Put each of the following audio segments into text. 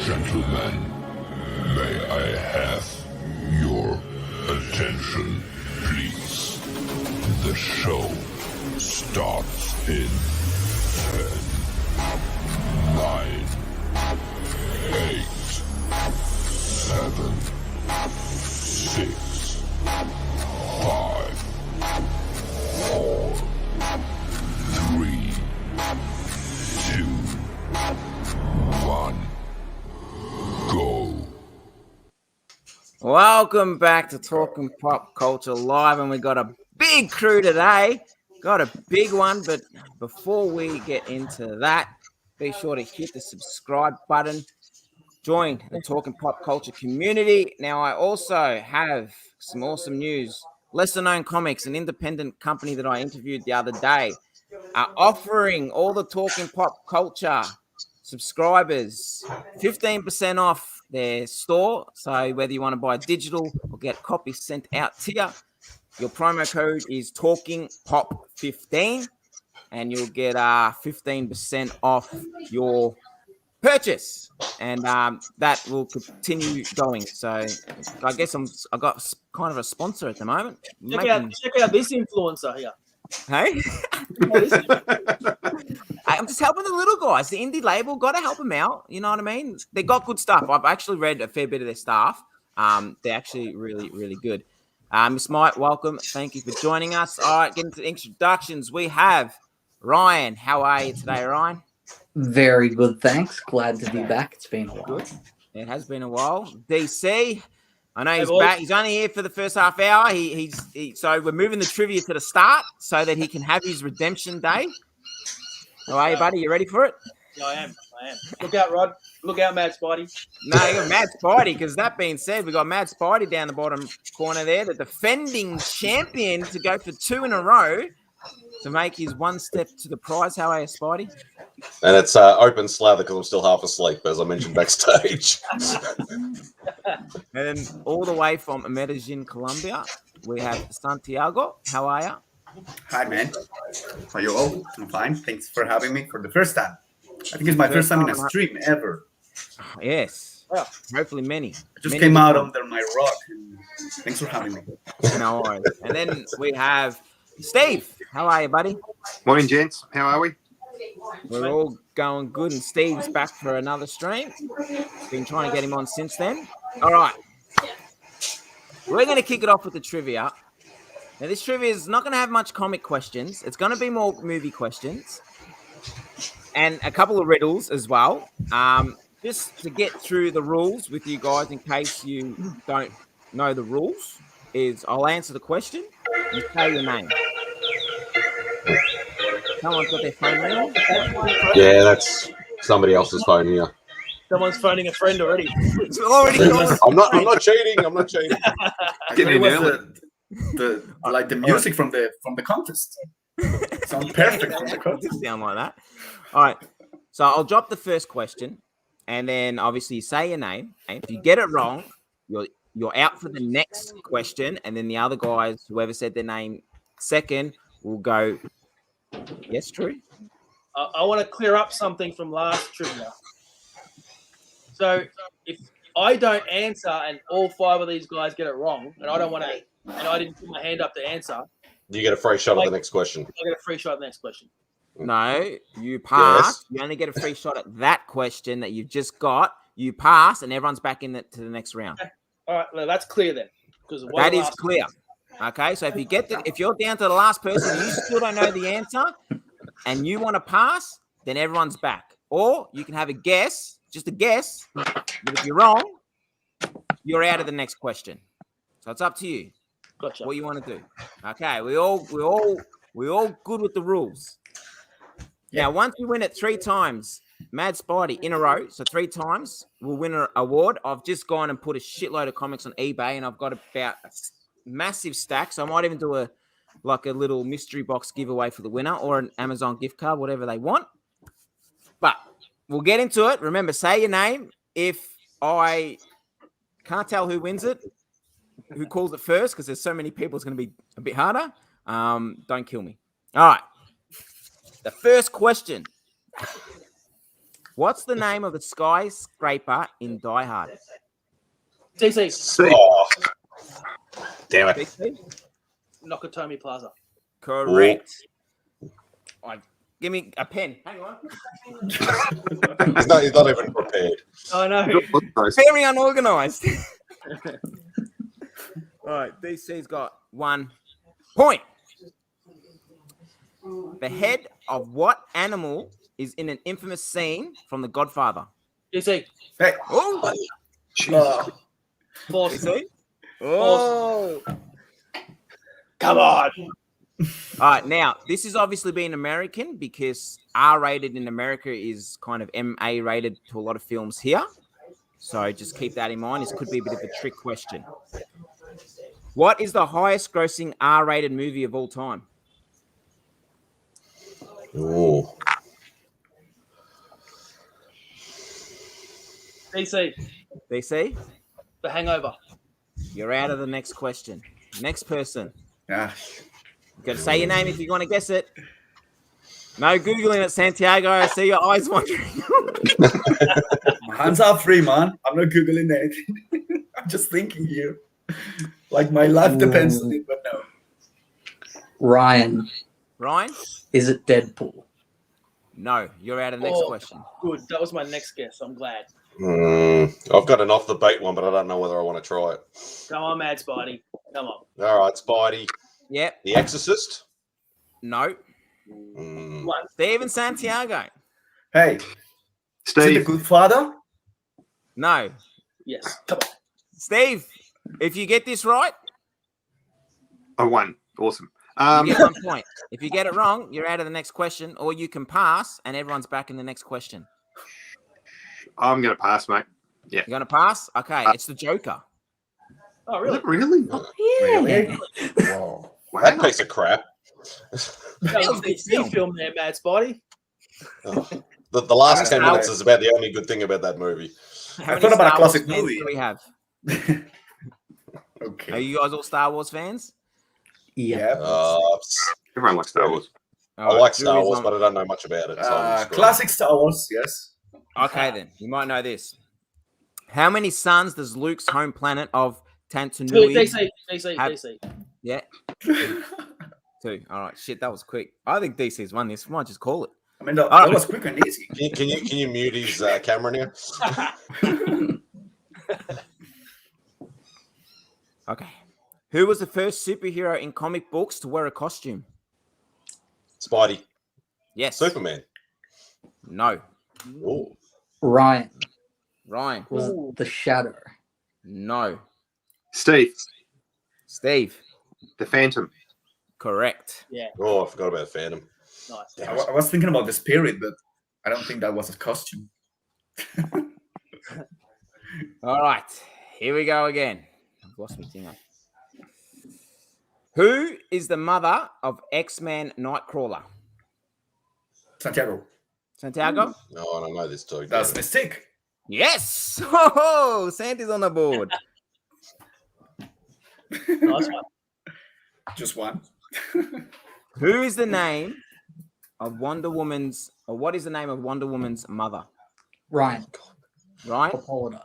Gentlemen, may I have your attention, please? The show starts in 10, 9, 8, 7, 6, 5, 4, 3, 2, 1. Go. Welcome back to Talking Pop Culture Live, and we got a big crew today. Got a big one, but before we get into that, be sure to hit the subscribe button. Join the Talking Pop Culture community. Now, I also have some awesome news. Lesser Known Comics, an independent company that I interviewed the other day, are offering all the Talking Pop Culture subscribers 15% off their store. So whether you want to buy digital or get copies sent out to you, your promo code is TalkingPop15 and you'll get 15% off your purchase, and that will continue going. So I guess I got kind of a sponsor at the moment. Check out this influencer here. Hey, I'm just helping the little guys. The indie label, got to help them out. You know what I mean? They got good stuff. I've actually read a fair bit of their stuff. They're actually really, really good. Miss Mike, welcome. Thank you for joining us. All right, getting to the introductions. We have Ryan. How are you today, Ryan? Very good, thanks. Glad to be back. It's been a while. It has been a while. DC, I know he's back. He's only here for the first half hour. So we're moving the trivia to the start so that he can have his redemption day. How are you, buddy? You ready for it? Yeah, I am. Look out, Rod. Look out, Mad Spidey. No, you got Mad Spidey, because that being said, we got Mad Spidey down the bottom corner there, the defending champion, to go for 2 in a row to make his one step to the prize. How are you, Spidey? And it's open slather because I'm still half asleep, as I mentioned backstage. And then all the way from Medellin, Colombia, we have Santiago. How are you? Hi, man. How are you all? I'm fine. Thanks for having me for the first time. I think it's my first time in a stream ever. Yes. Well, hopefully many. I just came out under my rock. And thanks for having me. No worries. And then we have Steve. How are you, buddy? Morning, gents. How are we? We're all going good, and Steve's back for another stream. Been trying to get him on since then. All right. We're going to kick it off with the trivia. Now, this trivia is not going to have much comic questions. It's going to be more movie questions and a couple of riddles as well. Just to get through the rules with you guys in case you don't know the rules, is I'll answer the question. You say your name. Someone's got their phone ringing? Yeah, that's somebody else's phone here. Someone's phoning a friend already. It's already gone. I'm not cheating. I'm not cheating. It was the music from the contest. Sounds perfect from the contest. Sound like that. All right. So I'll drop the first question, and then obviously you say your name. And if you get it wrong, you're out for the next question, and then the other guys, whoever said their name second, will go. Yes, true. I want to clear up something from last trivia. So if I don't answer and all 5 of these guys get it wrong, and I don't want to, and I didn't put my hand up to answer, You get a free shot at the next question. I get a free shot at the next question. No, you pass. Yes. You only get a free shot at that question that you've just got. You pass, and everyone's back in to the next round. Okay. All right, well, that's clear then. That is clear. Okay, so if you're down to the last person, you still don't know the answer, and you want to pass, then everyone's back. Or you can have a guess, just a guess. But if you're wrong, you're out of the next question. So it's up to you. Gotcha. What you want to do. Okay, we all good with the rules. Yeah. Now, once we win it 3 times, Mad Spidey in a row, so 3 times, we'll win an award. I've just gone and put a shitload of comics on eBay, and I've got about a massive stack, so I might even do a little mystery box giveaway for the winner, or an Amazon gift card, whatever they want. But we'll get into it. Remember, say your name. If I can't tell who wins it, who calls it first, because there's so many people, it's going to be a bit harder. Don't kill me. All right. The first question. What's the name of the skyscraper in Die Hard? DC. C. Oh, damn it. DC? Nakatomi Plaza. Correct. Give me a pen. Hang on. He's not even prepared. Oh no. Very unorganized. All right, DC's got 1 point. The head of what animal is in an infamous scene from The Godfather? DC. Hey. Oh, Force. DC. Oh. Come on. All right, now this is obviously being American because R-rated in America is kind of MA rated to a lot of films here. So just keep that in mind. This could be a bit of a trick question. What is the highest grossing R-rated movie of all time? Ooh. DC. DC, The Hangover. you're out of the next question. Next person. Ah, You got to say your name if you want to guess it. No Googling it, Santiago. I see your eyes wandering. my hands are free, man. I'm not Googling anything. I'm just thinking here. Like my life depends on it, but no. Ryan, Ryan? is it Deadpool? No, you're out of the next Oh. question. Good. That was my next guess. I'm glad. I've got an off the beat one, but I don't know whether I want to try it. Come on, Mad Spidey. Come on. All right, Spidey. Yep. The Exorcist. No. Mm. Steven Santiago. Hey, is it the Steve. Good Father? No. Yes. Come on. Steve, if you get this right, I won. Awesome. you get 1 point. If you get it wrong, you're out of the next question, or you can pass and everyone's back in the next question. I'm going to pass, mate. You're going to pass? Okay, it's the Joker. Oh, Is really? it really? Really? Whoa. Wow. That piece of crap. That was a DC film there, Mad Spidey. Oh. The last 10 How- minutes is about the only good thing about that movie. How I many thought about a Star Wars classic fans movie. do we have? Are Okay. you guys all Star Wars fans? Yeah. Everyone likes Star Wars. All I right, like Drew Star is Wars, on- but I don't know much about it. So I'm screwed. Classic Star Wars, yes. Okay, then. You might know this. How many suns does Luke's home planet of Tantanui? DC. Have- DC. Yeah. 2. All right. Shit, that was quick. I think DC's won this. We might just call it. I mean, that Alright. was quick and easy. Can you mute his camera now? Okay. Who was the first superhero in comic books to wear a costume? Spidey. Yes. Superman. No. Ooh. Ryan, Ryan. was Ooh. it the Shadow? No. Steve. Steve. The Phantom. Correct. Yeah. Oh, I forgot about Phantom. Nice. I was thinking about the spirit, but I don't think that was a costume. All right. Here we go again. I've lost my thing up. Who is the mother of X-Men Nightcrawler? Santiago. Santiago? No, I don't know this too. That's Mystique. Yes. Oh, Santa's on the board. Nice one. Just one. Who is the name of Wonder Woman's, or what is the name of Wonder Woman's mother? Ryan, Right? Hippolyta.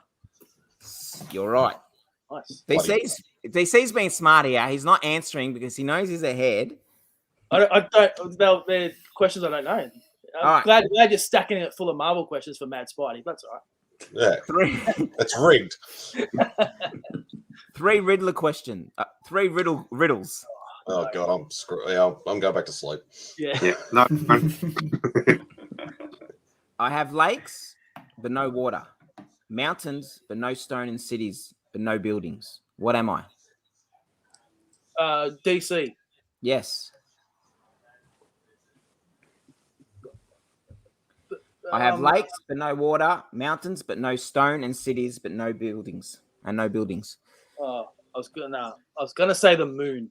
You're right. Nice. DC's being smart here. He's not answering because he knows he's ahead. I don't. Well, they're questions I don't know. I'm All right. glad you're stacking it full of Marvel questions for Mad Spidey. That's all right. Yeah, 3 it's rigged. 3 Riddler question. 3 riddles. Oh god, I'm screwed. Yeah, I'm going back to sleep. Yeah. Yeah. No. I have lakes, but no water. Mountains, but no stone, and cities, but no buildings. What am I? DC. Yes. I have lakes, but no water. Mountains, but no stone, and cities, but no buildings. And no buildings. I was gonna say the moon,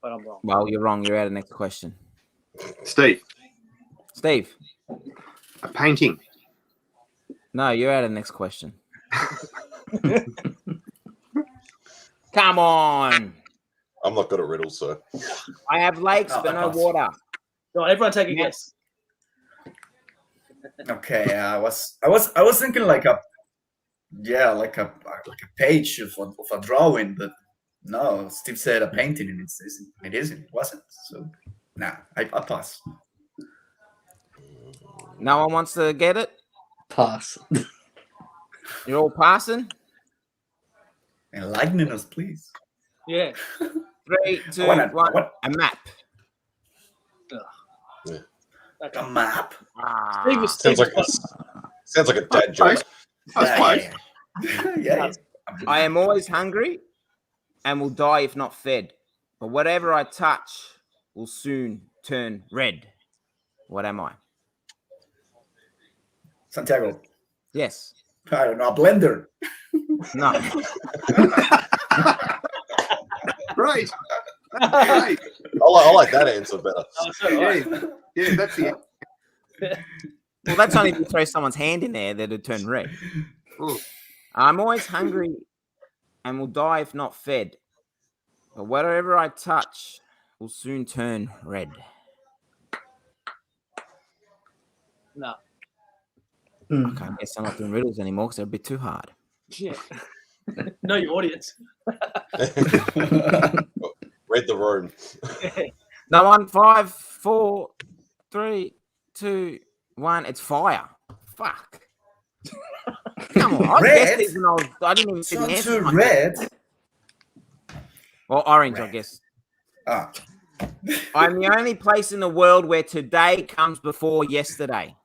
but I'm wrong. Well, you're wrong. You're out of the next question. Steve. Steve. A painting. No, you're out of the next question. Come on. I'm not good at riddles, so I have lakes, Oh, but I no pass. water. No, everyone take a Yeah. guess. Okay, I was thinking like a page of a drawing, but no, Steve said a painting, and it wasn't. So nah, I pass. No one wants to get it. Pass. You're all passing. Enlighten us, please. Yeah. 3, 2, I want 1. A map. Okay. a map. Steve was, Sounds like a dad joke. That's close. Yeah. I am always hungry and will die if not fed. But whatever I touch will soon turn red. What am I? Santiago. Yes. I don't know, a blender. No. Great. Great. I like that answer better. Oh, it's all right. Yeah, that's it. Well, that's only if you throw someone's hand in there that it'd turn red. Ooh. I'm always hungry and will die if not fed. But whatever I touch will soon turn red. No. Okay, I guess I'm not doing riddles anymore because they're a bit too hard. Yeah. Know your audience. Read the room. No one. 5, 4, 3, 2, 1. It's fire. Fuck. Come on. Red? I didn't even see the Not answer. too red. Or orange, I Red. guess. Ah, I'm the only place in the world where today comes before yesterday.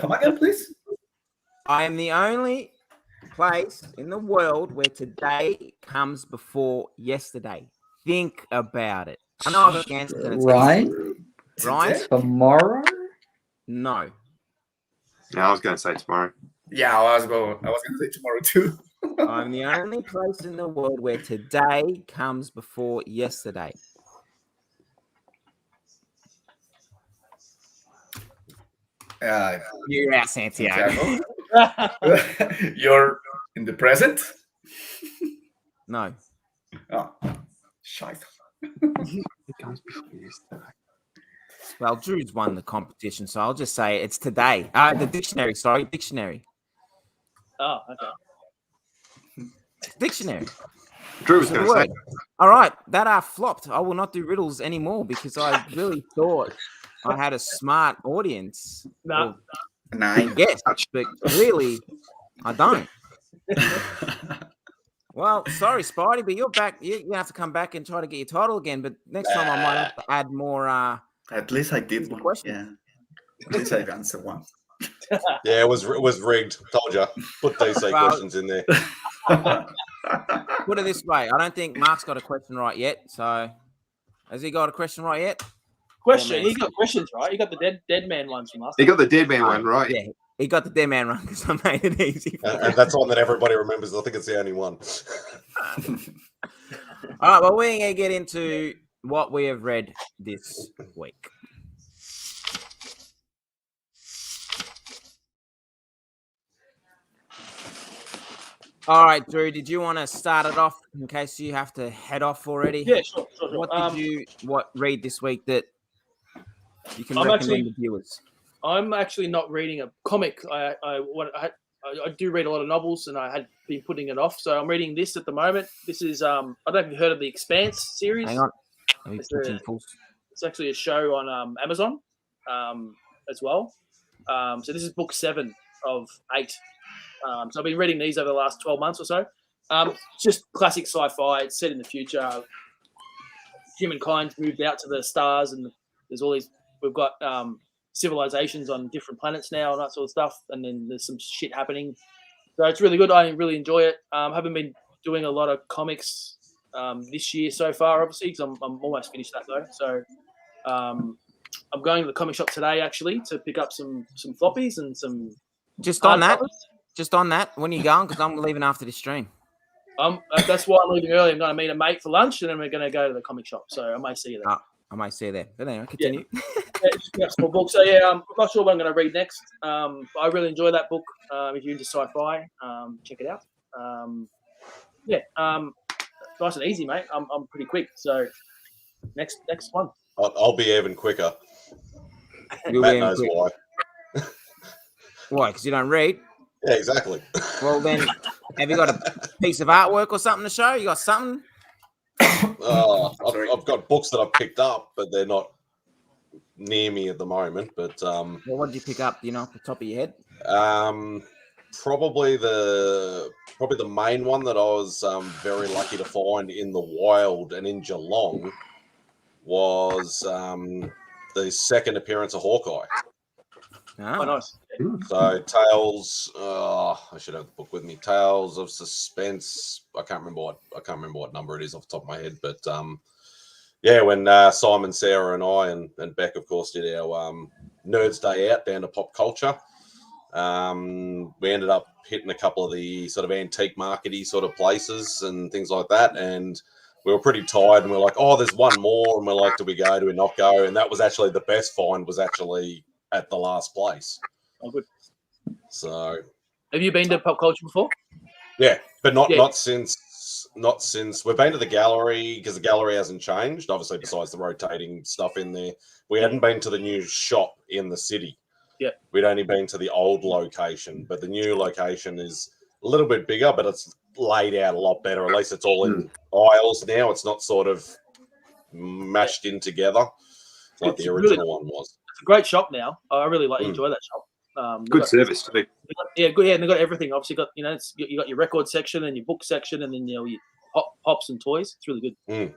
come again, please. I am the only place in the world where today comes before yesterday. Think about it. I know I've got the answers and it's Right? Right? Tomorrow? No. No, I was going to say tomorrow. Yeah, I was going to say tomorrow too. I'm the only place in the world where today comes before yesterday. You're out, Santiago. Santiago. You're in the present. No. Oh, shite. It comes before yesterday. Well, Drew's won the competition, so I'll just say it's today. The dictionary, dictionary. Oh, okay. Dictionary. Drew was It's a going to say. word. All right, that flopped. I will not do riddles anymore because I really thought I had a smart audience. No. Nine. Yes, but clearly I don't. Well, sorry, Spidey, but you're back. You have to come back and try to get your title again. But next time I might have to add more. At least I did one. Question. Yeah. At least I answered one. Yeah, it was rigged. Told you. Put DC Well- questions in there. Put it this way: I don't think Mark's got a question right yet. So, has he got a question right yet? Question. man. You got questions, right? You got the dead man ones from last He time. got the dead man one right. Yeah, he got the dead man run because I made it easy. For And that's one that everybody remembers. I think it's the only one. All right, well, we're going to get into what we have read this week. All right, Drew, did you want to start it off in case you have to head off already? Yeah, sure. What did you read this week that you can I'm recommend actually- to viewers? I'm actually not reading a comic. I do read a lot of novels, and I had been putting it off. So I'm reading this at the moment. This is I don't know if you've heard of the Expanse series. Hang on. Let me It's put a- you in full. It's actually a show on Amazon as well. So this is book 7 of 8. So I've been reading these over the last 12 months or so. It's just classic sci-fi. It's set in the future. Humankind's moved out to the stars, and there's all these. We've got civilizations on different planets now and that sort of stuff. And then there's some shit happening. So it's really good. I really enjoy it. Haven't been doing a lot of comics this year so far, obviously, because I'm almost finished that though. So I'm going to the comic shop today actually to pick up some floppies and some. Just on that, hardcovers. when are you going? Because I'm leaving after the stream. That's why I'm leaving early. I'm going to meet a mate for lunch, and then we're going to go to the comic shop. So I might see you there. I might see you there. But anyway, continue. Yeah, just pick up some more books. So yeah, I'm not sure what I'm going to read next. I really enjoy that book. If you're into sci-fi, check it out. Nice and easy, mate. I'm pretty quick. So Next one. I'll be even quicker. You'll Matt be in knows quick. why. Why? Because you don't read. Yeah, exactly. Well, then, have you got a piece of artwork or something to show? You got something? I've got books that I've picked up, but they're not near me at the moment. But Well, what did you pick up? Do you know off the top of your head? probably the main one that I was very lucky to find in the wild and in Geelong was the second appearance of Hawkeye. Ah. Oh, nice. So Tales, I should have the book with me. Tales of Suspense. I can't remember what number it is off the top of my head, but yeah, when Simon, Sarah, and I and Beck, of course, did our Nerds Day Out down to Pop Culture, we ended up hitting a couple of the sort of antique markety sort of places and things like that, and we were pretty tired, and we are like, oh, there's one more, and we're like, do we go? Do we not go? And that was actually the best find. Was actually at the last place. Oh, good. So, Have you been to Pop Culture before? yeah, but not Yeah. not since we've been to the gallery, because the gallery hasn't changed. Obviously, besides the rotating stuff in there, we hadn't been to the new shop in the city. Yeah, we'd only been to the old location, but the new location is a little bit bigger, but it's laid out a lot better. At least it's all in aisles now. It's not sort of mashed in together like It's the really- original one was. It's a great shop now. I really enjoy that shop. They've Good got- service too. they've got- yeah, good. Yeah, and they've got everything. Obviously, got you got your record section and your book section, and then your pops and toys. It's really good. Yeah,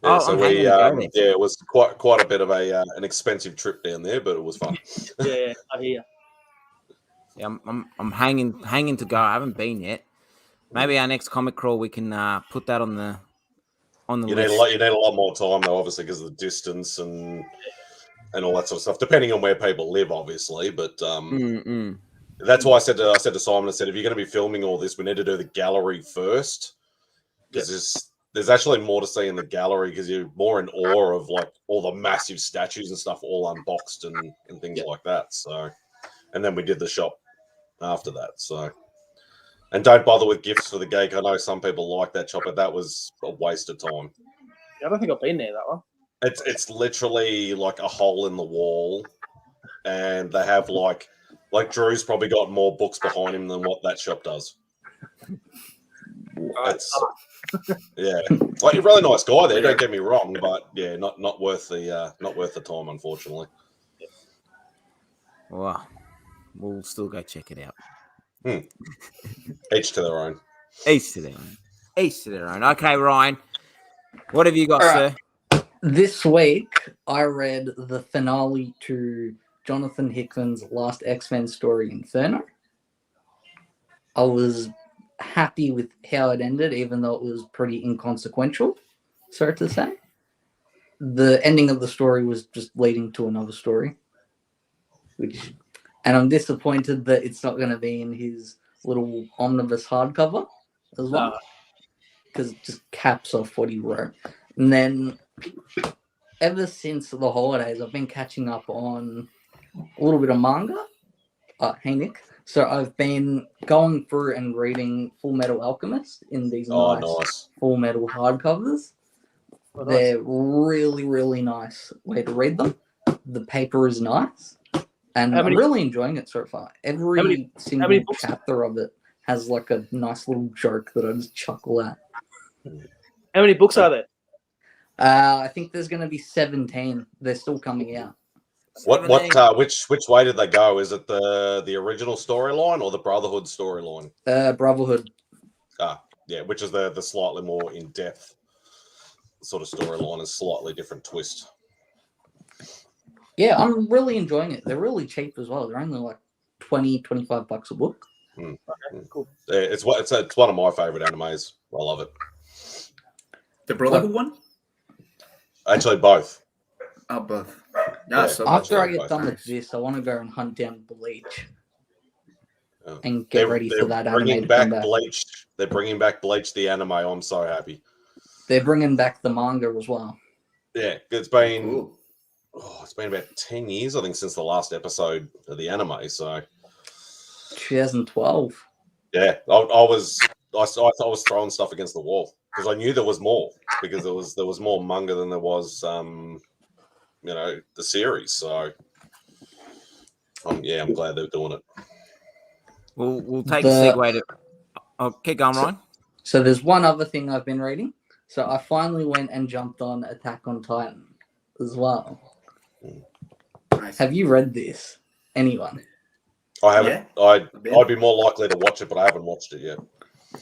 Oh, so I'm we hanging to go there. it was quite a bit of an expensive trip down there, but it was fun. Yeah, I hear. Yeah, I'm hanging to go. I haven't been yet. Maybe our next comic crawl we can put that on the You list. need a lot more time though, obviously, because of the distance and all that sort of stuff, depending on where people live, obviously. But that's why I said to Simon, I said, if you're going to be filming all this, we need to do the gallery first, because there's actually more to see in the gallery, because you're more in awe of like all the massive statues and stuff all unboxed and things like that. So, and then we did the shop after that. So, and don't bother with gifts for the geek. I know some people like that shop, but that was a waste of time. Yeah, I don't think I've been there, that one. It's literally like a hole in the wall, and they have like Drew's probably got more books behind him than what that shop does. It's yeah, like a really nice guy there. Don't get me wrong, but yeah, not worth the time, unfortunately. Well, we'll still go check it out. Each to their own. Each to their own. Each to their own. Okay, Ryan, what have you got, All sir? right. This week, I read the finale to Jonathan Hickman's last X-Men story, Inferno. I was happy with how it ended, even though it was pretty inconsequential, so to say. The ending of the story was just leading to another story, and I'm disappointed that it's not going to be in his little omnibus hardcover as well, because it just caps off what he wrote. And then, ever since the holidays, I've been catching up on a little bit of manga. Hey, Nick. So I've been going through and reading Full Metal Alchemist in these nice Full Metal hardcovers. Oh, nice. They're really, really nice way to read them. The paper is nice. And I'm really enjoying it so far. Every single chapter of it has like a nice little joke that I just chuckle at. How many books are there? I think there's going to be 17. They're still coming out. Which way did they go? Is it the original storyline or the Brotherhood storyline? Brotherhood. Yeah, which is the slightly more in depth sort of storyline, a slightly different twist. Yeah, I'm really enjoying it. They're really cheap as well. They're only like $20-25 a book. Okay, cool. Yeah, it's one of my favorite animes. I love it. The Brotherhood one? Actually, both. Oh, both. Yeah, so After I both get done with nice. this, I want to go and hunt down Bleach Oh. and get ready for that anime bringing to back come back. Bleach. They're bringing back Bleach the anime. I'm so happy. They're bringing back the manga as well. Yeah, it's been Cool. it's been about 10 years, I think, since the last episode of the anime. So 2012. yeah, I was was throwing stuff against the wall because I knew there was more because there was more manga than there was the series. So I'm glad they're doing it. We'll take a segue to. Oh, keep going, Ryan. So there's one other thing I've been reading. So I finally went and jumped on Attack on Titan as well. Nice. Have you read this? Anyone? I haven't. Yeah. I'd be more likely to watch it, but I haven't watched it yet.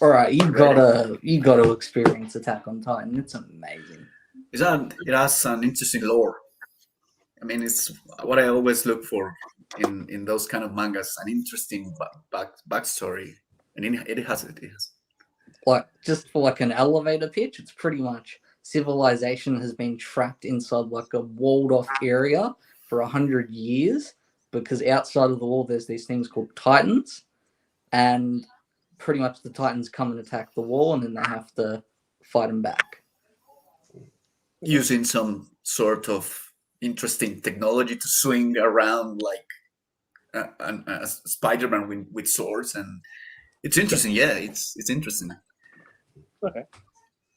All right, you gotta experience Attack on Titan. It's amazing. It has an interesting lore. I mean, it's what I always look for in those kind of mangas, an interesting backstory, and it has. Like just for like an elevator pitch, it's pretty much civilization has been trapped inside like a walled off area for 100 years because outside of the wall there's these things called Titans, and pretty much the Titans come and attack the wall, and then they have to fight them back Using some sort of interesting technology to swing around like a Spider-Man with swords, and it's interesting. Yeah, it's interesting. Okay.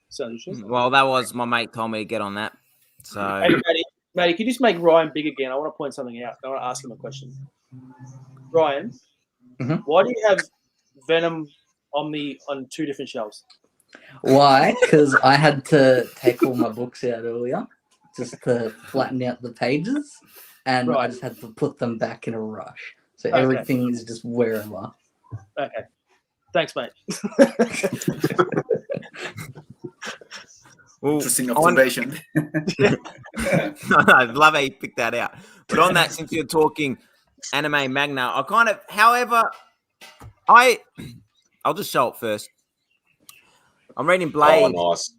So interesting. Well, that was my mate told me to get on that. So Hey, Matty, can you just make Ryan big again? I want to point something out. I want to ask him a question. Ryan, why do you have Venom Omni on 2 different shelves? Why? Because I had to take all my books out earlier just to flatten out the pages, and I just had to put them back in a rush. So everything is just wherever. Okay. Thanks, mate. well, Interesting observation. I love how you picked that out. But on that, since you're talking anime manga, I kind of, however, I'll just show it first. I'm reading Blade. Oh, nice.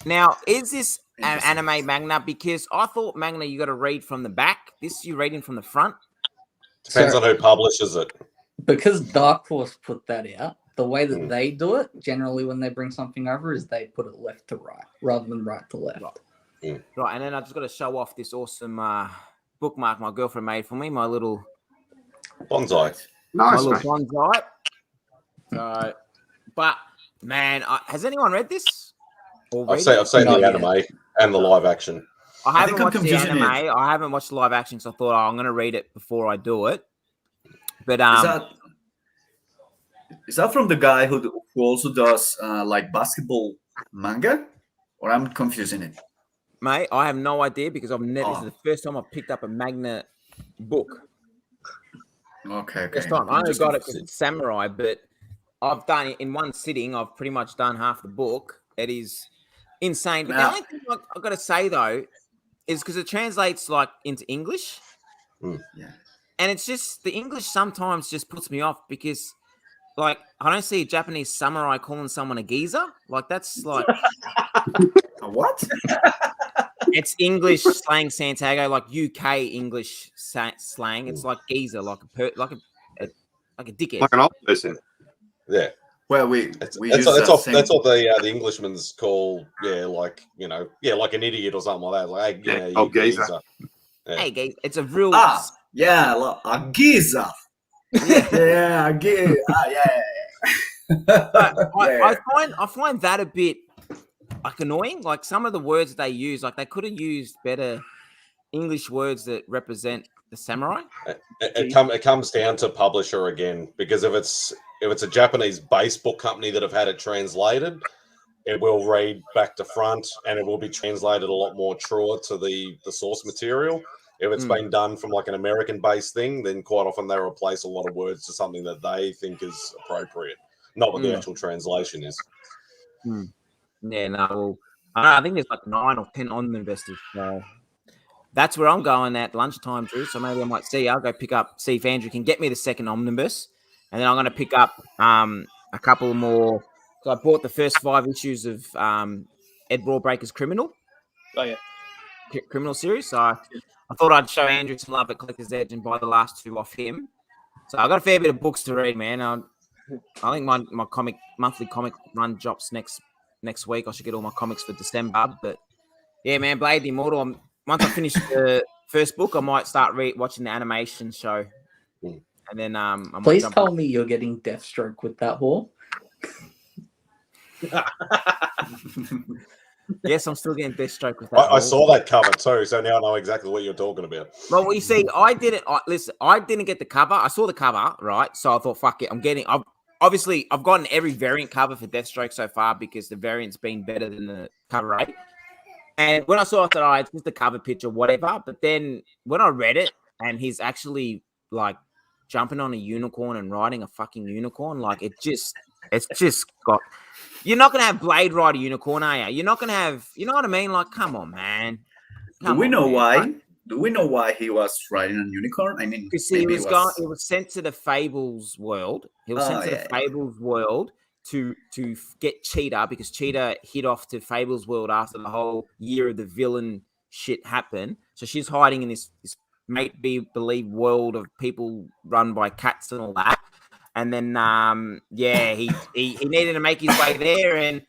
Now, is this an anime manga? Because I thought manga you got to read from the back. This you reading from the front. Depends on who publishes it. Because Dark Horse put that out, the way that they do it, generally when they bring something over, is they put it left to right rather than right to left. Right, and then I just got to show off this awesome bookmark my girlfriend made for me, my little Bonsai. Nice, my mate. little bonsai. So, but man, has anyone read this? I've seen the anime and the live action. I haven't watched the confusing anime. it. I haven't watched the live action, so I thought I'm going to read it before I do it. But is that from the guy who also does like basketball manga, or I'm confusing it? mate, I have no idea because I've never. This is the first time I've picked up a manga book. Okay. First time. I only got it because it's samurai, but I've done it in one sitting. I've pretty much done half the book. It is insane. But the only thing I've got to say though is because it translates like into English. Yeah. And it's just the English sometimes just puts me off because, like, I don't see a Japanese samurai calling someone a geezer. Like, that's like A what? it's English slang Santiago, like UK English slang. It's like geezer, like a dickhead. Like an old person. Yeah. Well, we That's use what same. the Englishmen's call, like like an idiot or something like that. Like, hey, you geezer. Yeah. Hey, geez, it's a real. Yeah, like a geezer. Yeah, a geezer. I find that a bit like annoying. Like some of the words they use, like they could have used better English words that represent the samurai. It comes down to publisher again, because if it's a Japanese base book company that have had it translated, it will read back to front and it will be translated a lot more truer to the source material. If it's been done from like an American-based thing, then quite often they replace a lot of words to something that they think is appropriate, not what the actual translation is. Yeah, no. Well, I think there's like 9 or 10 omnibus. So that's where I'm going at lunchtime, Drew. So maybe I might see. I'll go see if Andrew can get me the second omnibus, and then I'm going to pick up a couple more. So I bought the first 5 issues of Ed Rawbreaker's Criminal. Oh yeah, Criminal series. So I thought I'd show Andrew some love at Collector's Edge and buy the last 2 off him. So I've got a fair bit of books to read, man. I think my monthly comic run drops next week. I should get all my comics for December. But yeah, man, Blade the Immortal. Once I finish the first book, I might start watching the animation show. And then Please tell me you're getting Deathstroke with that haul. Yes, I'm still getting Deathstroke with that. I hole. saw that cover too, so now I know exactly what you're talking about. Well, you see, I didn't. Listen, I didn't get the cover. I saw the cover, right? So I thought, fuck it, I've gotten every variant cover for Deathstroke so far because the variant's been better than the cover art. And when I saw it, I thought, it's just the cover picture, whatever. But then when I read it, and he's actually like jumping on a unicorn and riding a fucking unicorn, like it's just got. You're not gonna have Blade Rider unicorn, are you? You're not gonna have. You know what I mean? Like, come on, man. Do we know why? Do we know why he was riding a unicorn? I mean, Because he was sent to the Fables world. He was sent to the Fables world to get Cheetah, because Cheetah hid off to Fables world after the whole year of the villain shit happened. So she's hiding in this make-believe world of people run by cats and all that. And then he needed to make his way there, and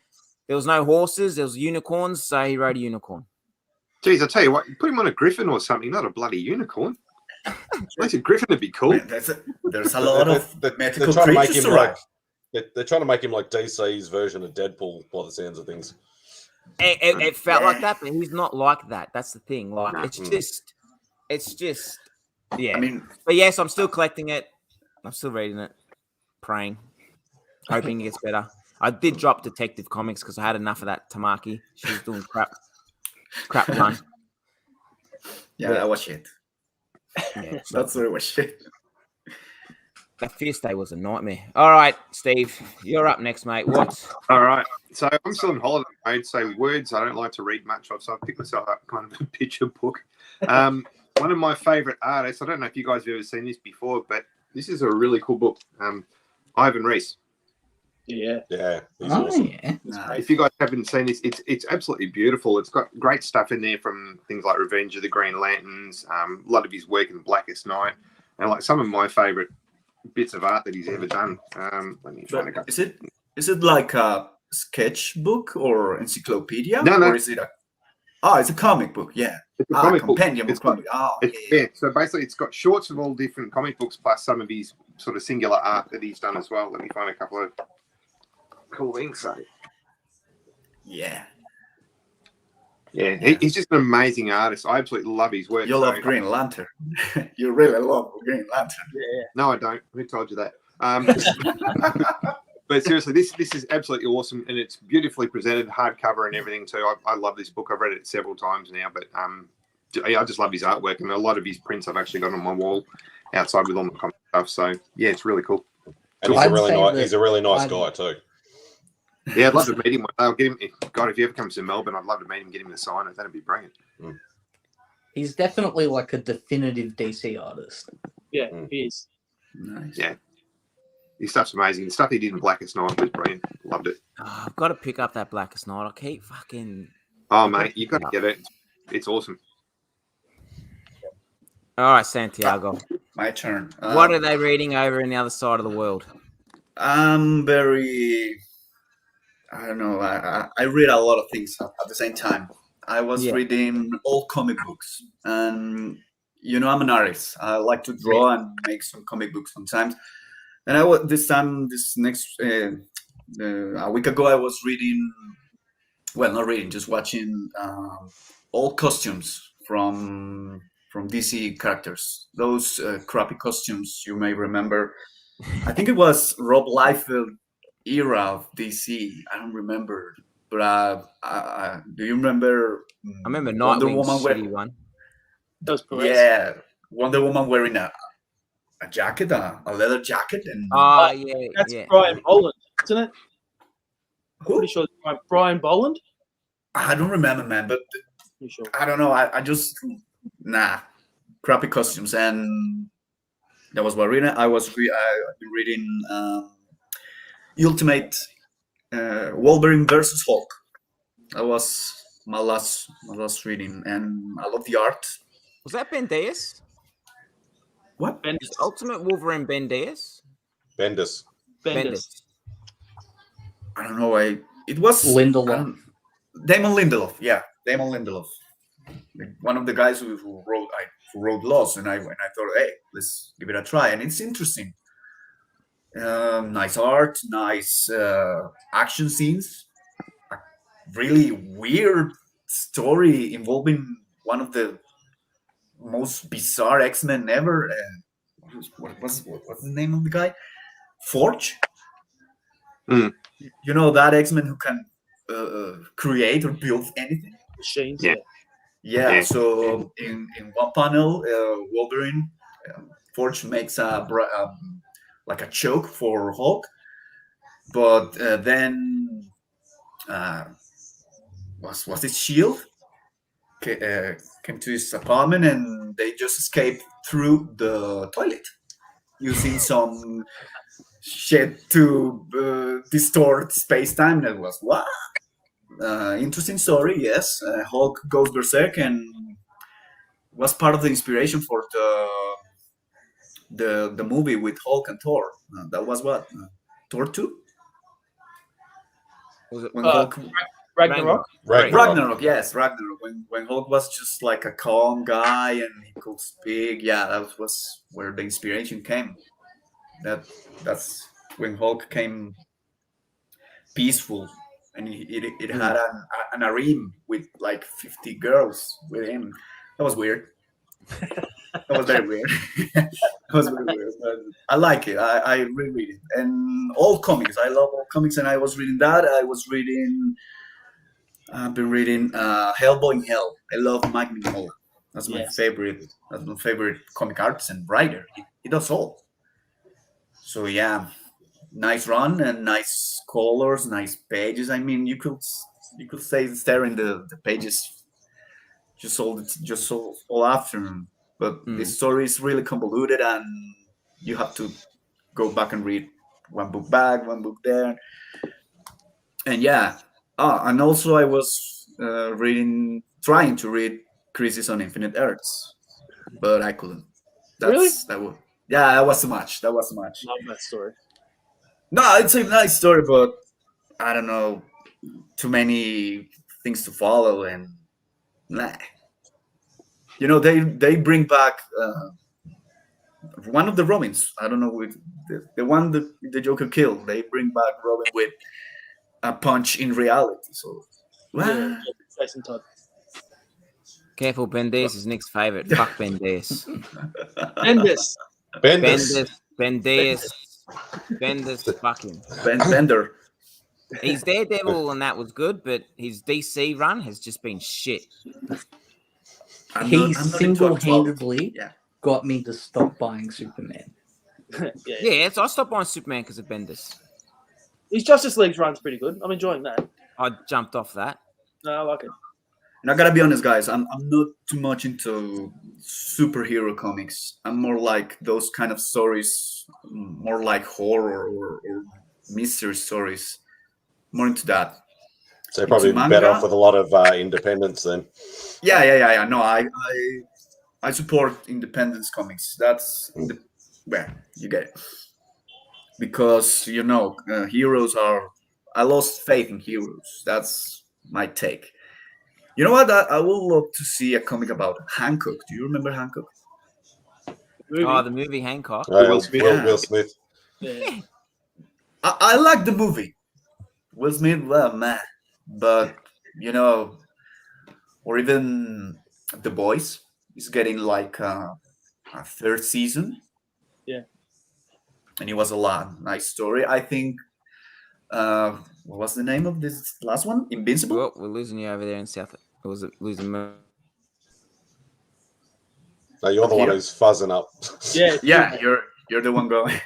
there was no horses, there was unicorns, so he rode a unicorn. Geez, I tell you what, put him on a griffin or something, not a bloody unicorn. At least a griffin would be cool. Man, there's a lot of mythical trying to make creatures him around. they're trying to make him like DC's version of Deadpool by the sounds of things. It felt like that, but he's not like that. That's the thing. Like it's just yeah. I mean, but yes, I'm still collecting it. I'm still reading it, praying, hoping it gets better. I did drop Detective Comics because I had enough of that Tamaki. She was doing crap run. Yeah, that was shit. Yeah, That's what it was shit. That Fierce Day was a nightmare. All right, Steve, you're up next, mate. What? All right. So I'm still in holiday mode. So words I don't like to read much of. So I picked myself up kind of a picture book. One of my favorite artists. I don't know if you guys have ever seen this before, but this is a really cool book. Ivan Reis. Yeah. He's awesome. Yeah. If you guys haven't seen this, it's absolutely beautiful. It's got great stuff in there from things like Revenge of the Green Lanterns, a lot of his work in Blackest Night, and like some of my favorite bits of art that he's ever done. Let me find Is it like a sketchbook or encyclopedia? No. Or is it it's a comic book, yeah. It's a comic book. Compendium of comic. Yeah. So basically, it's got shorts of all different comic books plus some of his sort of singular art that he's done as well. Let me find a couple of cool things. So, Yeah. he's just an amazing artist. I absolutely love his work. You love Green Lantern. You really love Green Lantern. Yeah. No, I don't. Who told you that? But seriously, this is absolutely awesome, and it's beautifully presented, hardcover and everything too. I love this book. I've read it several times now, but I just love his artwork, and a lot of his prints I've actually got on my wall outside with all my comic stuff. So yeah, it's really cool. And he's a really nice guy too. Yeah, I'd love to meet him. I'll get him. God, if he ever comes to Melbourne, I'd love to meet him, get him to sign it. That'd be brilliant. He's definitely like a definitive DC artist. Yeah, he is. Nice. Yeah. His stuff's amazing. The stuff he did in Blackest Night was brilliant. Loved it. Oh, I've got to pick up that Blackest Night. I keep fucking. Oh, mate, you've got to get it. It's awesome. All right, Santiago. My turn. What are they reading over in the other side of the world? I'm very. I don't know. I read a lot of things at the same time. I was reading old comic books, and I'm an artist. I like to draw and make some comic books sometimes. And a week ago, I was reading. Well, not reading, just watching old costumes from DC characters. Those crappy costumes you may remember. I think it was Rob Liefeld era of DC. I don't remember, but do you remember? I remember Wonder Nightwing's Woman shitty one. That was Yeah, Wonder Woman wearing a jacket, a leather jacket, and that's Brian Boland, isn't it? who? Pretty sure it's Brian Boland. I don't remember, man, but Pretty sure. I don't know. I just crappy costumes, and that was what reading. I've been reading Ultimate Wolverine versus Hulk. That was my last reading, and I love the art. Was that Ben Diaz? What? Is Ultimate Wolverine Ben Diaz? Bendis. Bendis. I don't know. It was Lindelof. Damon Lindelof. Yeah, Damon Lindelof. One of the guys who wrote Lost, and I thought, hey, let's give it a try, and it's interesting. Nice art, nice action scenes. really weird story involving one of the most bizarre X-Men ever. What's the name of the guy? Forge. Hmm. You know that X-Men who can create or build anything. Machines. Yeah. Yeah. Yeah. So in one panel, Wolverine, Forge makes like a choke for Hulk, but then was it Shield? Came to his apartment and they just escaped through the toilet using some shit to distort space time. That was what? Interesting story, yes. Hulk goes berserk and was part of the inspiration for the movie with Hulk and Thor. That was what? Thor 2? Was it When Uh, Hulk Ragnarok. Ragnarok, yes, Ragnarok. When Hulk was just like a calm guy and he could speak, yeah, that was where the inspiration came. That's when Hulk came peaceful, and it had an harem with like 50 girls with him. That was weird. That was very weird. That was very weird. But I like it. I reread it, and all comics. I love all comics, and I was reading that. I've been reading Hellboy in Hell. I love Mike Mignola. That's my Yes. favorite. That's my favorite comic artist and writer. He does all. So yeah, nice run and nice colors, nice pages. I mean, you could stay staring the pages just all afternoon. But the story is really convoluted, and you have to go back and read one book back, one book there, and yeah. And also I was trying to read Crisis on Infinite Earths, but I couldn't. Really? That was too much. That was too much. Love that story. No, it's a nice story, but I don't know, too many things to follow, and nah. You know, they bring back one of the Robins. I don't know, with the one that the Joker killed. They bring back Robin with a punch in reality. So, Yeah, Jason Todd. Careful, Bendis is Nick's favorite. Fuck Bendis. Bendis. Bendis, fucking. Bender. His Daredevil and that was good, but his DC run has just been shit. He I'm not into single-handedly Yeah. got me to stop buying Superman. Yeah, so I stopped buying Superman because of Bendis. His Justice League run's pretty good. I'm enjoying that. I jumped off that. No, I like it. And I gotta be honest, guys. I'm not too much into superhero comics. I'm more like those kind of stories, more like horror or mystery stories. More into that. So you're probably Into better manga? off with a lot of independence then. Yeah. No, I support independence comics. That's well, you get it. Because heroes are. I lost faith in heroes. That's my take. You know what? I will love to see a comic about Hancock. Do you remember Hancock? Movie. Oh, the movie Hancock. Will Smith. Will Smith. Yeah. I like the movie. Will Smith, well, man, but or even The Boys is getting like a third season. Yeah. And it was a nice story. I think. What was the name of this last one? Invincible. Well, we're losing you over there in South. Or was it losing me? No, you're the one Here? who's fuzzing up. Yeah. Yeah, you're the one going.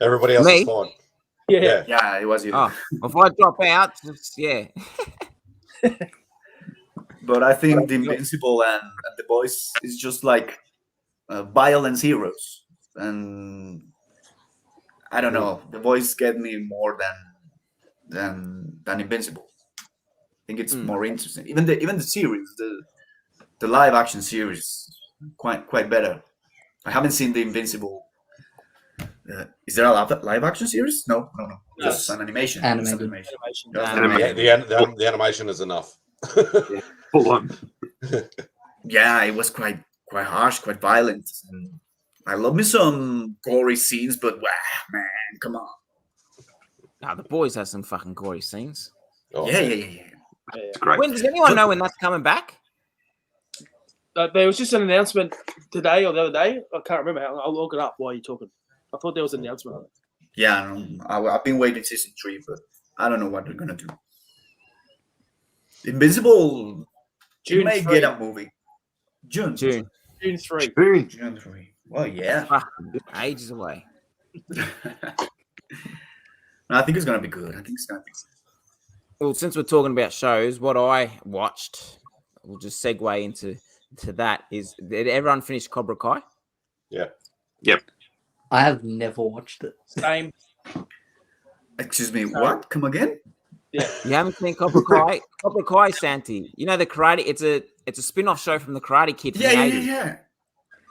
Everybody else Me? is fine. Yeah. Yeah, it was you. Oh, if I drop out, yeah. But I think the Invincible and The Boys is just like violence heroes, and I don't know. The Boys get me more than Invincible. I think it's more interesting. Even the series, the live action series, quite better. I haven't seen the Invincible. Is there a live action series? No. Just an animation. Animated. Just Animation. Just The, animated. the animation is enough. Full on. Yeah, it was quite harsh, quite violent. And I love me some gory scenes, but wow, man, come on. Nah, the boys have some fucking gory scenes. Oh, Yeah. It's great. When does anyone know when that's coming back? There was just an announcement today or the other day. I can't remember. I'll look it up while you're talking. I thought there was an announcement on it. Yeah, I've been waiting season 3, but I don't know what they're gonna do. Invincible, you June may 3. get a movie. June. June. June 3. Boom. June 3. Well, yeah. Fucking ages away. No, I think it's gonna be good. I think it's gonna be good. Well, since we're talking about shows, what I watched, we'll just segue into that. Is did everyone finish Cobra Kai? Yeah. I have never watched it. Same. Excuse me, what? Come again? Yeah. You haven't seen Cobra Kai? Cobra Kai, Santi. You know the karate. It's a spin-off show from the Karate Kid. From the 80s. Yeah.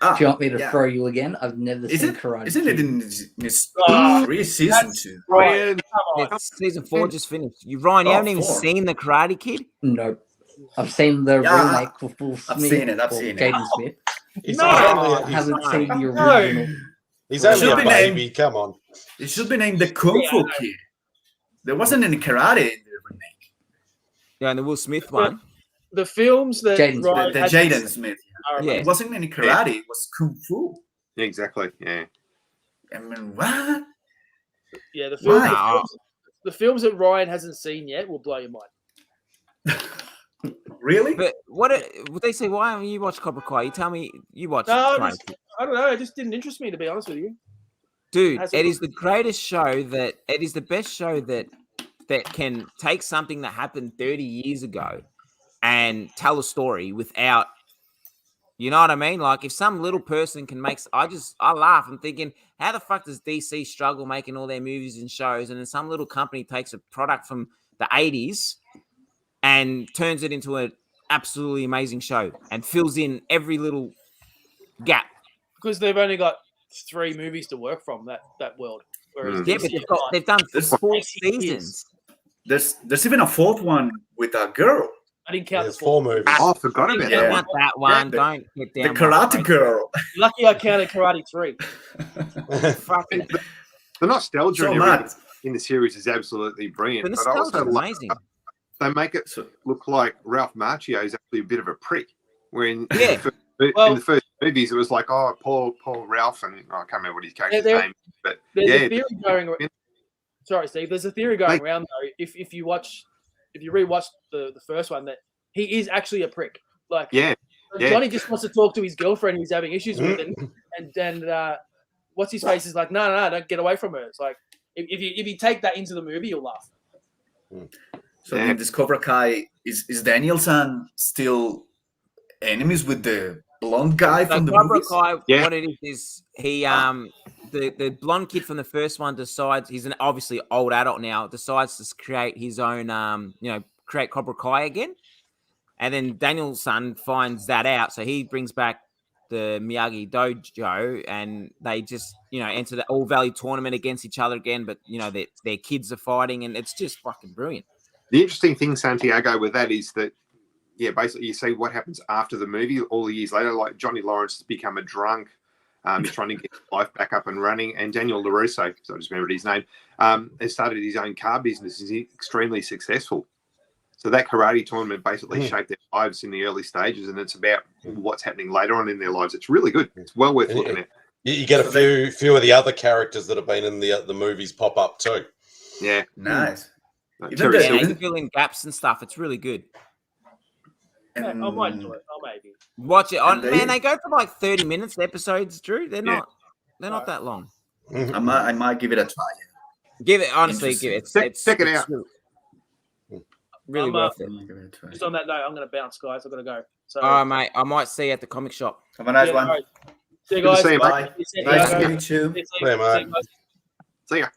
Do you want me to yeah. throw you again? I've never Is seen it? Karate Isn't Kid. it in this Oh, season 2? Ryan, come on. Yeah, season 4 just finished. Ryan, you Oh, haven't even 4. seen the Karate Kid? No. I've seen the Yeah, remake with Will Smith. I've seen it, or Jaden Smith. He's, No! he's I only, haven't he's, seen the No. original. he's only Should a be baby. Come on. It should be named the Kung Fu Kid. There wasn't any karate in the remake. Yeah, and the Will Smith one. The films that Jaden Smith. Ryan The had Jaden Smith. are Yeah. It wasn't any karate. It was Kung Fu. Yeah, exactly. Yeah. I mean, what? Yeah, the Why? films that Ryan hasn't seen yet will blow your mind. Really? But what they say? Why haven't you watched Cobra Kai? You tell me you watched. No, Karate just- Kid. I don't know. It just didn't interest me, to be honest with you. Dude, Has it it- is the greatest show that it is the best show that can take something that happened 30 years ago and tell a story without, you know what I mean? Like if some little person can make, I laugh. I'm thinking, how the fuck does DC struggle making all their movies and shows, and then some little company takes a product from the 80s and turns it into an absolutely amazing show and fills in every little gap. Because they've only got 3 movies to work from that world. Whereas Yeah, DC but have they've done This- 4 80 years. seasons. There's even a 4th one with a girl. I didn't count There's the 4. 4 movies. Oh, I forgot about Yeah. that Not one. that one. the- Don't get The down. Karate Girl. Lucky I counted Karate 3. Fucking The nostalgia So and everything mad. in the series is absolutely the brilliant. But I nostalgia also is like amazing. they make it look like Ralph Macchio is actually a bit of a prick. When Yeah. Well- in the first movies, it was like, oh, poor Ralph, and I can't remember what his character's there- name is, but There's yeah, a theory going around. Sorry, Steve. There's a theory going around though. If you rewatch the first one, that he is actually a prick. Like yeah, yeah. Johnny just wants to talk to his girlfriend he's having issues with, and what's his face is like, no, don't get away from her. It's like if you take that into the movie, you'll laugh. So Yeah. in this Cobra Kai, is Daniel-san still enemies with the blonde guy So from the Cobra movies? Kai, Yeah. what it is he the blonde kid from the first one decides he's an obviously old adult now, decides to create his own create Cobra Kai again. And then Daniel's son finds that out, so he brings back the Miyagi Dojo, and they just enter the All Valley tournament against each other again. But their kids are fighting, and it's just fucking brilliant. The interesting thing, Santiago, with that is that, yeah, basically you see what happens after the movie all the years later. Like Johnny Lawrence has become a drunk. He's trying to get his life back up and running. And Daniel LaRusso, so I just remembered his name, has started his own car business. He's extremely successful. So that karate tournament basically shaped their lives in the early stages, and it's about what's happening later on in their lives. It's really good. It's well worth looking at. You get a few of the other characters that have been in the movies pop up too. Yeah. Nice. Like Even Terry the- Yeah, Silver. they fill in gaps and stuff. It's really good. I might do it. Maybe. Watch it on. And Man, they go for like 30 minutes episodes, Drew. They're not that long. I might give it a try. Give it honestly. Give it. Check it out. Really I'm, worth I it. might give it a try. Just on that note, I'm going to bounce, guys. I've got to go. So, All right, mate. I might see you at the comic shop. Have a nice yeah, one. all right. See you Good to guys. see you, mate. Bye. See you, Nice to guys. meet you. See you, Yeah, mate. see you guys. See ya.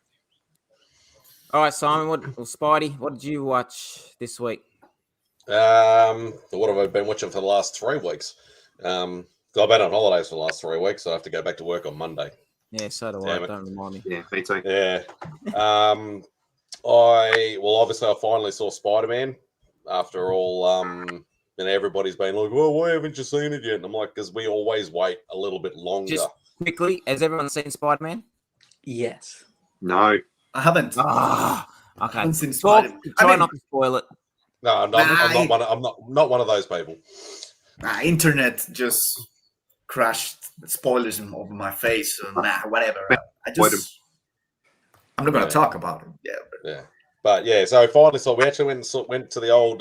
All right, Simon. Spidey? What did you watch this week? What have I been watching for the last 3 weeks? I've been on holidays for the last 3 weeks, so I have to go back to work on Monday. Yeah, so do Damn I. it. Don't remind me. Yeah, me too. Yeah. Obviously I finally saw Spider-Man after all. Everybody's been like, "Well, why haven't you seen it yet?" And I'm like, "Because we always wait a little bit longer." Just quickly, has everyone seen Spider-Man? Yes. No. I haven't. Ah, Okay. haven't seen Talk, Spider-Man. try not to spoil it. No, I'm not one of those people. Internet just crashed spoilers over my face. So, whatever. I'm not gonna Yeah. talk about it. Yeah. Yeah. But yeah, so finally, we actually went to the old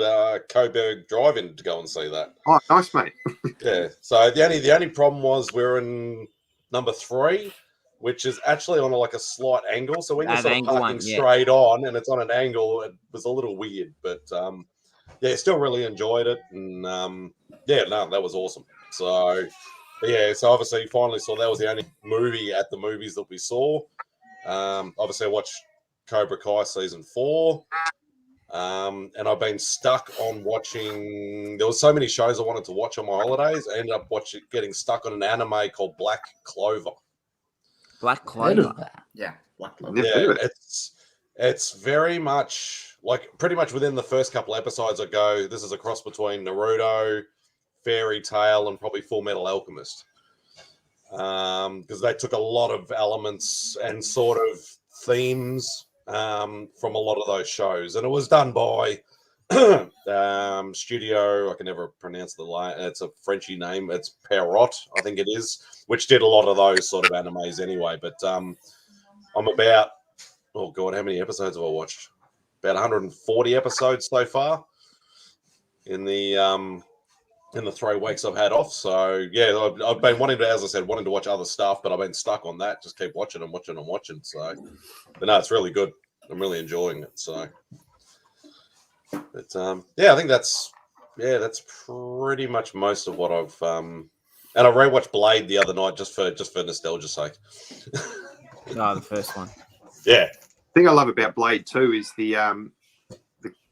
Coburg Drive-In to go and see that. Oh, nice, mate. Yeah. So the only problem was we're in number 3, which is actually on a slight angle. So when you're That sort of angle parking one, yeah. straight on and it's on an angle, it was a little weird. But yeah, still really enjoyed it, and that was awesome. So yeah, so obviously finally saw that was the only movie at the movies that we saw. Obviously I watched Cobra Kai season 4. And I've been stuck on watching. There was so many shows I wanted to watch on my holidays. I ended up getting stuck on an anime called Black Clover. Black Heard Clover. of that? Yeah. Black Clover. Never heard of Yeah, it. it's very much pretty much within the first couple episodes. I go, this is a cross between Naruto, Fairy Tail, and probably Full Metal Alchemist. Because they took a lot of elements and sort of themes from a lot of those shows, and it was done by studio. I can never pronounce the line. It's a Frenchy name. It's Perrot, I think it is, which did a lot of those sort of animes anyway. But I'm about, oh god, how many episodes have I watched? About 140 episodes so far in the 3 weeks I've had off. So yeah, I've been wanting to, as I said, wanting to watch other stuff, but I've been stuck on that. Just keep watching and watching and watching. So, but no, it's really good. I'm really enjoying it. So, but yeah, I think that's pretty much most of what I've and I rewatched Blade the other night just for nostalgia's sake. Oh, the first one. Yeah, The thing I love about Blade 2 is the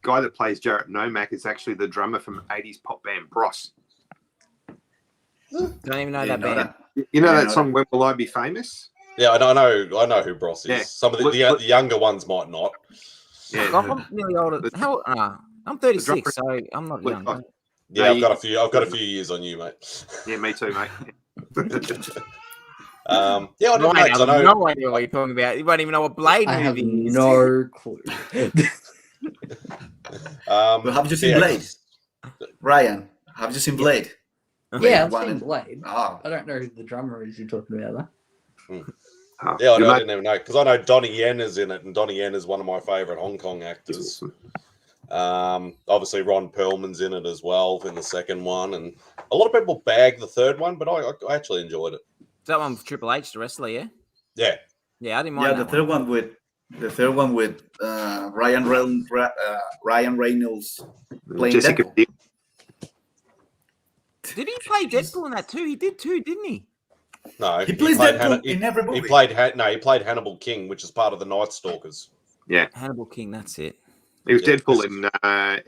guy that plays Jarrett Nomak is actually the drummer from 80s pop band Bros. Don't even know Didn't that know band. that. You know Yeah, that no, song "When Will I Be Famous"? yeah, I know who Bros is. Yeah. Some of the younger ones might not. Yeah, I'm nearly older. I'm 36, so I'm not young. Oh, Yeah, No, I've got a few years on you, mate. yeah, me too, mate. Yeah, I don't know. 'Cause I know. No idea what you're talking about. You won't even know what Blade I have movie is. no clue. Well, have you seen yeah, Blade? Ryan, have you seen Blade? Yeah, I've One seen and- Blade. Oh, I don't know who the drummer is you're talking about, though. Oh, Yeah, I good, mate. didn't even know because I know Donnie Yen is in it, and Donnie Yen is one of my favorite Hong Kong actors. Obviously, Ron Perlman's in it as well in the second one, and a lot of people bag the third one, but I actually enjoyed it. That one with Triple H, the wrestler, yeah? Yeah, Yeah, I didn't mind yeah. that The third one with Ryan Reynolds playing Jessica Deadpool. Biel. Did he play Deadpool in that too? He did too, didn't he? no, He plays played Deadpool in every movie. He played Hannibal King, which is part of the Night Stalkers. Hannibal King, that's it. He was Yeah. Deadpool in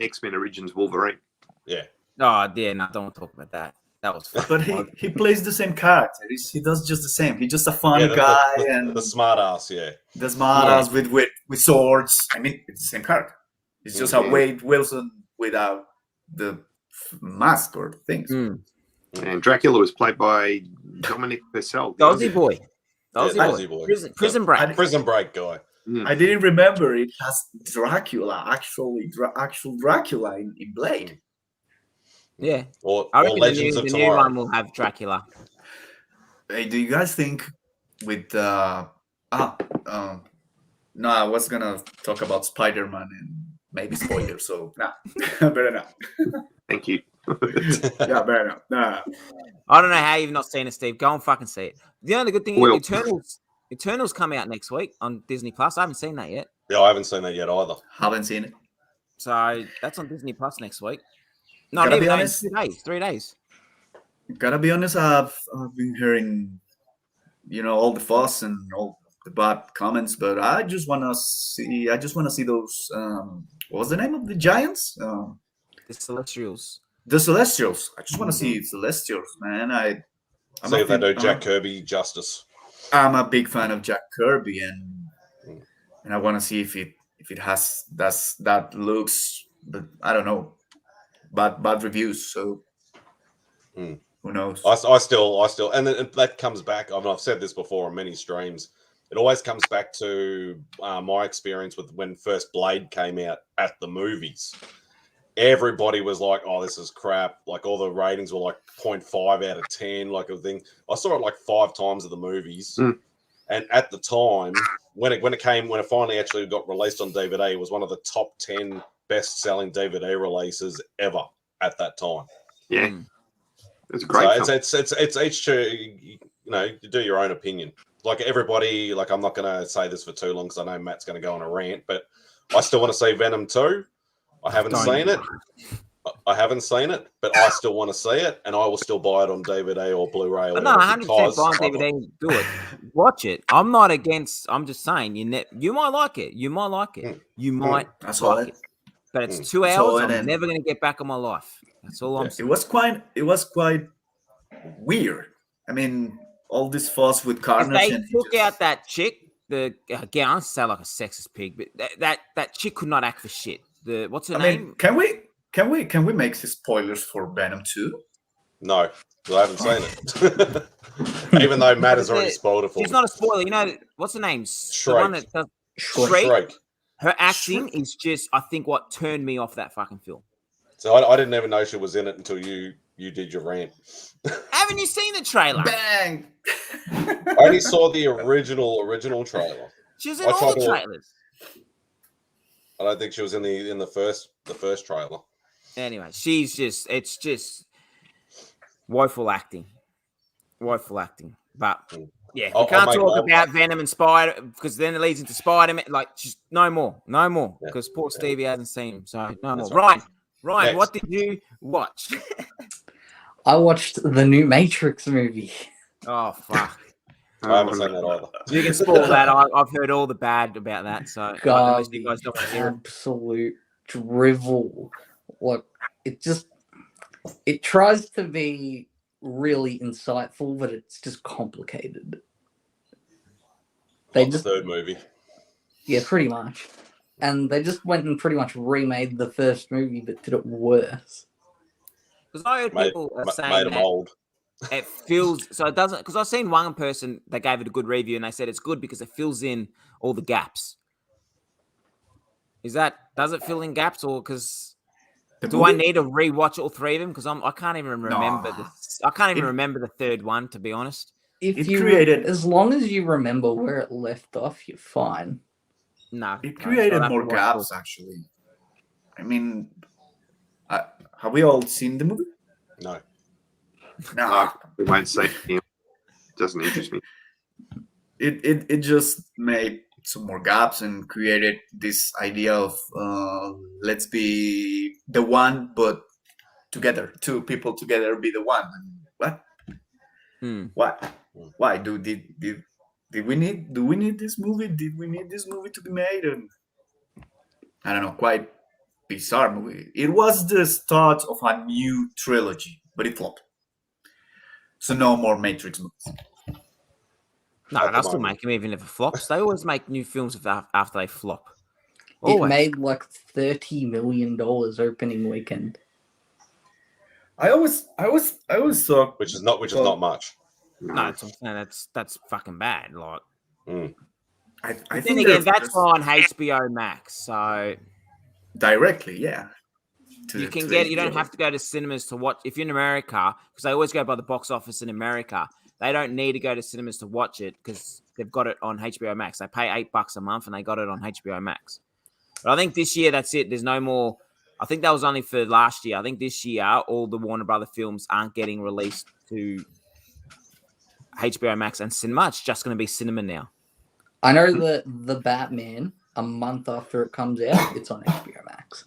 X-Men Origins Wolverine. Yeah, Oh, yeah, no, don't talk about that. That was fun. But he plays the same character. He does just the same. He's just a fun the, guy the, and the smart ass. Yeah, the smart ass with swords. I mean, it's the same character. It's just a Mhm. Wade Wilson without the mask or things. Mm. And Dracula was played by Dominic Purcell. Aussie boy. Yeah, Aussie Aussie boy. boy. Prison break. Prison Break guy. I didn't remember it has Dracula, actual Dracula in Blade. Yeah. Or I reckon Legends the of new Tomorrow. one will have Dracula. Hey, do you guys think with no, I was gonna talk about Spider-Man and maybe spoilers, so nah, better not. Thank you. Yeah, better not. Nah. I don't know how you've not seen it, Steve. Go and fucking see it. The only good thing Well- is Eternals come out next week on Disney Plus. I haven't seen that yet. Yeah, I haven't seen that yet either. Haven't seen it. So that's on Disney Plus next week. No, Gotta even be though in honest. 2 days, 3 days. Gotta be honest, I've been hearing, all the fuss and all the bad comments, but I just wanna see those. What was the name of the giants? The Celestials. The Celestials. I just want to see Celestials, man. I'm See a if they do big- Jack Kirby justice. I'm a big fan of Jack Kirby, and I want to see if it has that looks, but I don't know, bad reviews. So Hmm. who knows? I still, and that comes back. I mean, I've said this before on many streams. it always comes back to my experience with when first Blade came out at the movies. Everybody was like, "Oh, this is crap!" Like all the ratings were like 0.5 out of 10, like a thing. I saw it like 5 times at the movies, and at the time when it finally actually got released on DVD, it was one of the top 10 best-selling DVD releases ever at that time. Yeah, it's a great. So it's each to you do your own opinion. Like everybody, like I'm not going to say this for too long because I know Matt's going to go on a rant, but I still want to see Venom 2. I haven't seen it. But I still want to see it, and I will still buy it on DVD or Blu-ray. Or no, 100% buy on DVD. Do it. Watch it. I'm not against. I'm just saying you might like it. You might like it. You might like it. But it's 2 hours. I'm never going to get back on my life. That's all I'm saying. It was quite weird. I mean, all this fuss with Carnage. They took out that chick. Again, I sound like a sexist pig, but that chick could not act for shit. What's her name? Can we make spoilers for Venom 2? No, I haven't seen it. Even though Matt has already spoiled it for me. She's not a spoiler. You know what's her name? Shrek. The one that does Shrek. Her acting is just, I think, what turned me off that fucking film. So I didn't even know she was in it until you did your rant. Haven't you seen the trailer? Bang! I only saw the original trailer. She was in all the trailers. I don't think she was in the first trailer. Anyway, it's just woeful acting. But yeah, we can't talk about Venom and Spider because then it leads into Spider-Man. Like, just no more because poor Stevie hasn't seen him, so no more. Right. Ryan, Next. what did you watch? I watched the new Matrix movie. Oh fuck! I haven't seen that either. You can spoil that. I've heard all the bad about that. So God, you guys don't want to hear it. Absolute drivel. Look, it tries to be really insightful, but it's just complicated. The third movie. Yeah, pretty much. And they just went and pretty much remade the first movie, but did it worse. Because I heard people saying made them old. It feels so. It doesn't, because I've seen one person that gave it a good review, and they said it's good because it fills in all the gaps. Does it fill in gaps, or because I need to rewatch all 3 of them? Because I can't even remember I can't even remember the third one, to be honest. As long as you remember where it left off, you're fine. No, it created more gaps. Actually, I mean, have we all seen the movie? No. No, we won't say it. Doesn't interest me. It just made some more gaps and created this idea of let's be the one, but together, 2 people together be the one. What? What? Why do we need this movie? Did we need this movie to be made? And I don't know, quite bizarre movie. It was the start of a new trilogy, but it flopped. So no more Matrix movies. No, they'll still make them even if it flops. They always make new films after they flop. It made like $30 million opening weekend. I always thought, which is not much. No, that's fucking bad. Like, I then think again, that's on HBO Max, so directly, yeah. You can get. You don't have to go to cinemas to watch. If you're in America, because they always go by the box office in America, they don't need to go to cinemas to watch it because they've got it on HBO Max. They pay $8 a month and they got it on HBO Max. But I think this year that's it. There's no more. I think that was only for last year. I think this year all the Warner Brother films aren't getting released to HBO Max and cinema. It's just going to be cinema now. I know that the Batman, a month after it comes out, it's on HBO Max.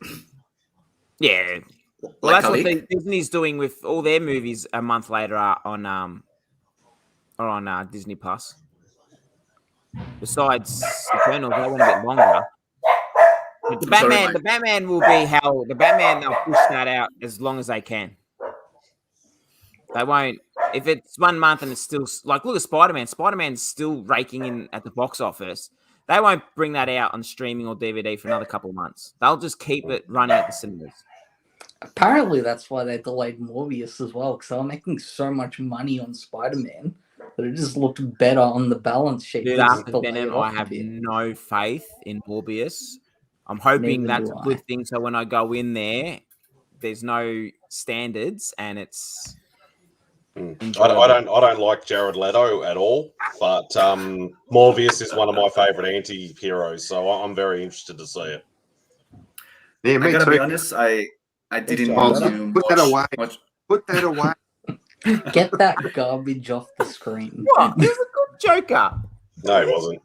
Yeah. Well, that's what Disney's doing with all their movies a month later are on Disney Plus. Besides Eternals, they went a bit longer. But the Batman will be they'll push that out as long as they can. They won't. If it's 1 month and it's still like, look at Spider-Man. Spider-Man's still raking in at the box office. They won't bring that out on streaming or DVD for another couple of months. They'll just keep it running at the cinemas. Apparently, that's why they delayed Morbius as well, because they were making so much money on Spider-Man but it just looked better on the balance sheet. Dude, just after to lay Venom, it off I a have bit. no faith in Morbius. I'm hoping Neither that's do a I. good thing. So when I go in there, there's no standards and it's enjoyable. I don't like Jared Leto at all, but Morbius is one of my favorite anti-heroes, so I'm very interested to see it. Yeah, I me gotta too. be honest. I didn't Jared want Leto. to Put that away. Put that away. Get that garbage off the screen. What? He was a good Joker. No, he wasn't.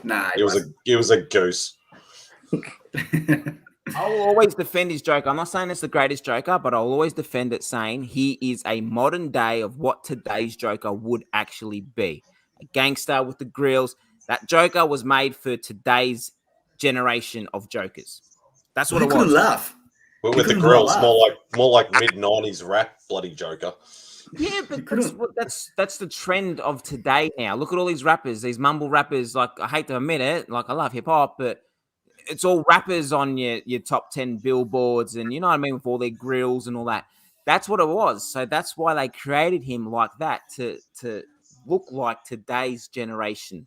Nah, It was a goose. I will always defend his Joker. I'm not saying it's the greatest Joker, but I'll always defend it saying he is a modern day of what today's Joker would actually be. A gangster with the grills. That Joker was made for today's generation of Jokers. That's what He it couldn't was. laugh. But He with the couldn't grills, laugh. more like mid-90s rap bloody Joker. Yeah, but couldn't- that's the trend of today now. Look at all these rappers, these mumble rappers. Like, I hate to admit it, like I love hip hop, but it's all rappers on your top 10 billboards, and you know what I mean, with all their grills and all that. That's what it was. So that's why they created him like that, to look like today's generation,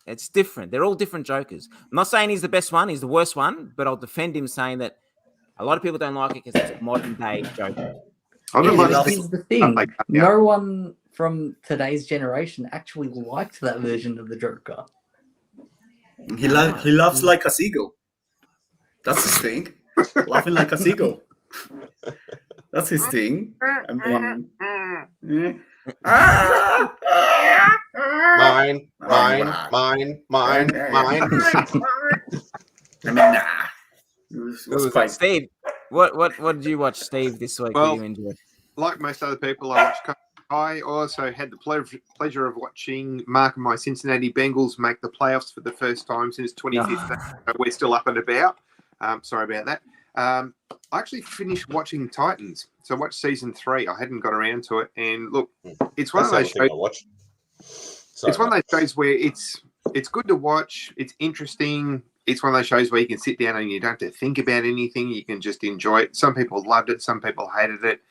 it's different. They're all different Jokers. I'm not saying he's the best one, he's the worst one, but I'll defend him saying that a lot of people don't like it because it's a modern day Joker. I don't Yeah, like he this Here's the stuff thing. they cut out. No one from today's generation actually liked that version of the Joker. He laughs like a seagull. That's his thing. Laughing like a seagull. That's his thing. I mean, Mine. I mean, nah. It was quite. Steve, what did you watch, Steve, this week? Well, that you enjoyed? Like most other people, I watched. I also had the pleasure of watching Mark and my Cincinnati Bengals make the playoffs for the first time since 2015. We're still up and about. Sorry about that. I actually finished watching Titans. So I watched season 3. I hadn't got around to it. And look, it's one of those shows. It's one of those shows where it's good to watch. It's interesting. It's one of those shows where you can sit down and you don't have to think about anything. You can just enjoy it. Some people loved it. Some people hated it.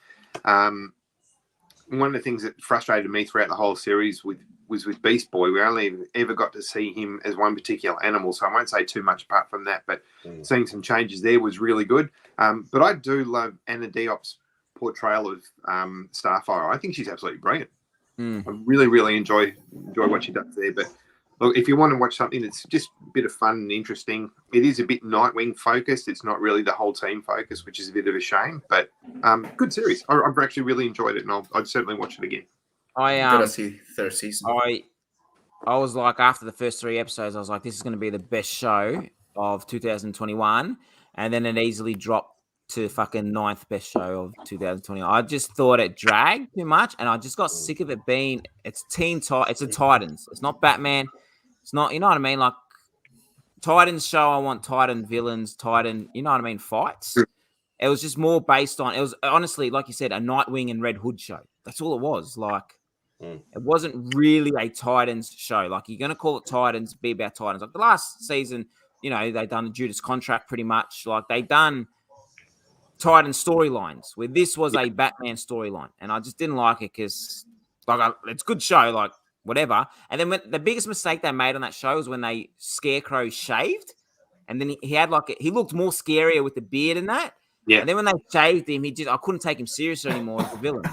One of the things that frustrated me throughout the whole series was with Beast Boy. We only ever got to see him as one particular animal, so I won't say too much apart from that, but seeing some changes there was really good. But I do love Anna Diop's portrayal of Starfire. I think she's absolutely brilliant. I really, really enjoy what she does there. But look, if you want to watch something that's just a bit of fun and interesting, it is a bit Nightwing focused. It's not really the whole team focused, which is a bit of a shame. But good series. I've actually really enjoyed it, and I'd certainly watch it again. Gotta see third season. I was like, after the first 3 episodes, I was like, this is going to be the best show of 2021, and then it easily dropped to fucking 9th best show of 2020. I just thought it dragged too much, and I just got sick of it being. It's it's a Titans. It's not Batman. It's not, you know what I mean? Like, Titans show, I want Titan villains, Titan, you know what I mean, fights. It was just more based on, it was honestly, like you said, a Nightwing and Red Hood show. That's all it was. Like, it wasn't really a Titans show. Like, you're going to call it Titans, be about Titans. Like, the last season, you know, they done the Judas contract pretty much. Like, they done Titan storylines, where this was a Batman storyline. And I just didn't like it because, like, it's a good show, like, whatever. And then the biggest mistake they made on that show was when they Scarecrow shaved. And then he had, like, he looked more scarier with the beard and that. Yeah. And then when they shaved him, I couldn't take him serious anymore as a villain.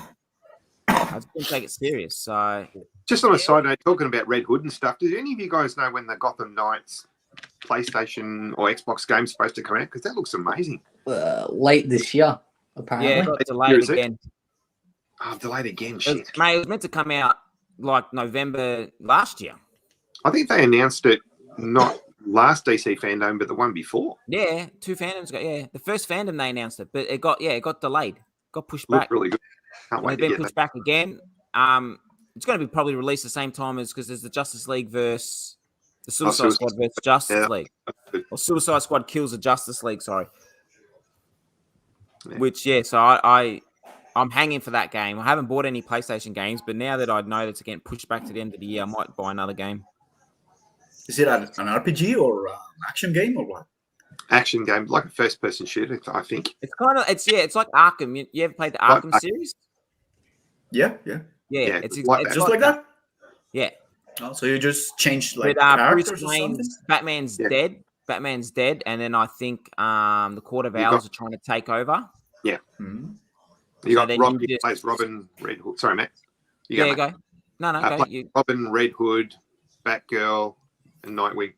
I just couldn't take it serious. So, just on a side note, talking about Red Hood and stuff, do any of you guys know when the Gotham Knights PlayStation or Xbox game's supposed to come out? Because that looks amazing. Late this year, apparently. yeah, it got delayed Is it? again. Oh, delayed again. It was, Shit. mate, it was meant to come out like November last year. I think they announced it not last DC Fandom, but the one before. Yeah, 2 fandoms got, the first fandom they announced it, but it got delayed, got pushed Looked back. really good. Can't And wait it's to been get pushed that. back again. It's going to be probably released the same time as, because there's the Justice League versus the Suicide Squad versus Justice League, or Suicide Squad kills the Justice League. Sorry. Yeah. Which so I'm hanging for that game. I haven't bought any PlayStation games, but now that I know that's again pushed back to the end of the year, I might buy another game. Is it an RPG or an action game or what? Action game, like a first-person shooter, I think. It's kind of it's like Arkham. You ever played the Arkham series? Yeah. Yeah, Yeah, it's like it's that. Just like that. Yeah, Oh, so you just changed like but Bruce characters or something? Wayne's Batman's Yeah. dead. Batman's dead, and then I think the Court of You Owls got- are trying to take over. Mhm. You So got then Rob, you he just- plays Robin, Red Hood. Sorry, Matt. You Yeah, mate. go. No, go. Play You Robin, Red Hood, Batgirl, and Nightwing.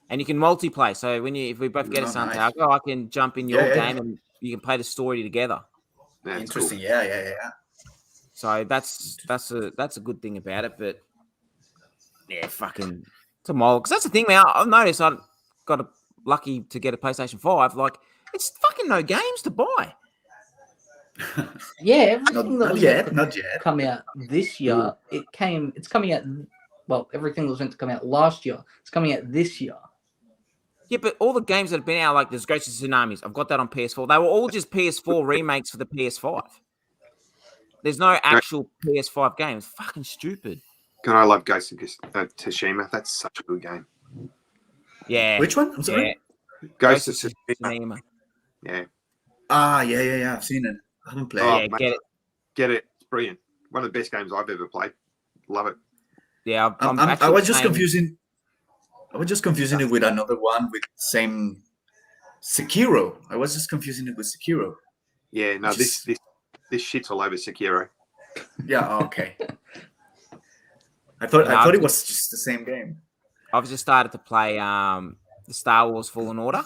and you can multiplayer. So if we both get Oh, a nice. Santiago, I can jump in your Yeah, game and you can play the story together. That's Interesting. Cool. Yeah. So that's a good thing about it. But yeah, fucking it's a mole. Because that's the thing, man. I've noticed I got lucky to get a PlayStation 5. Like it's fucking no games to buy. Yeah, everything that Not was yet. meant Not to yet. come out this year, it's coming out. Well, everything that was meant to come out last year, it's coming out this year. Yeah, but all the games that have been out, like there's Ghosts of Tsunamis, I've got that on PS4. They were all just PS4 remakes for the PS5. There's no actual PS5 games. Fucking stupid. God, I love Ghost of Tsushima. That's such a good game. Yeah. Which one? I'm sorry. Yeah. Ghost of Tsushima. Tsushima. Yeah. Yeah. I've seen it. I haven't played. Oh, Yeah, mate. get it. Get it. It's brilliant. One of the best games I've ever played. Love it. Yeah, I actually was just playing- confusing. I was just confusing it with another one with same Sekiro. I was just confusing it with Sekiro. Yeah, no, Just- this shit's all over Sekiro. Yeah. Okay. I thought it was just the same game. I've just started to play the Star Wars Fallen Order.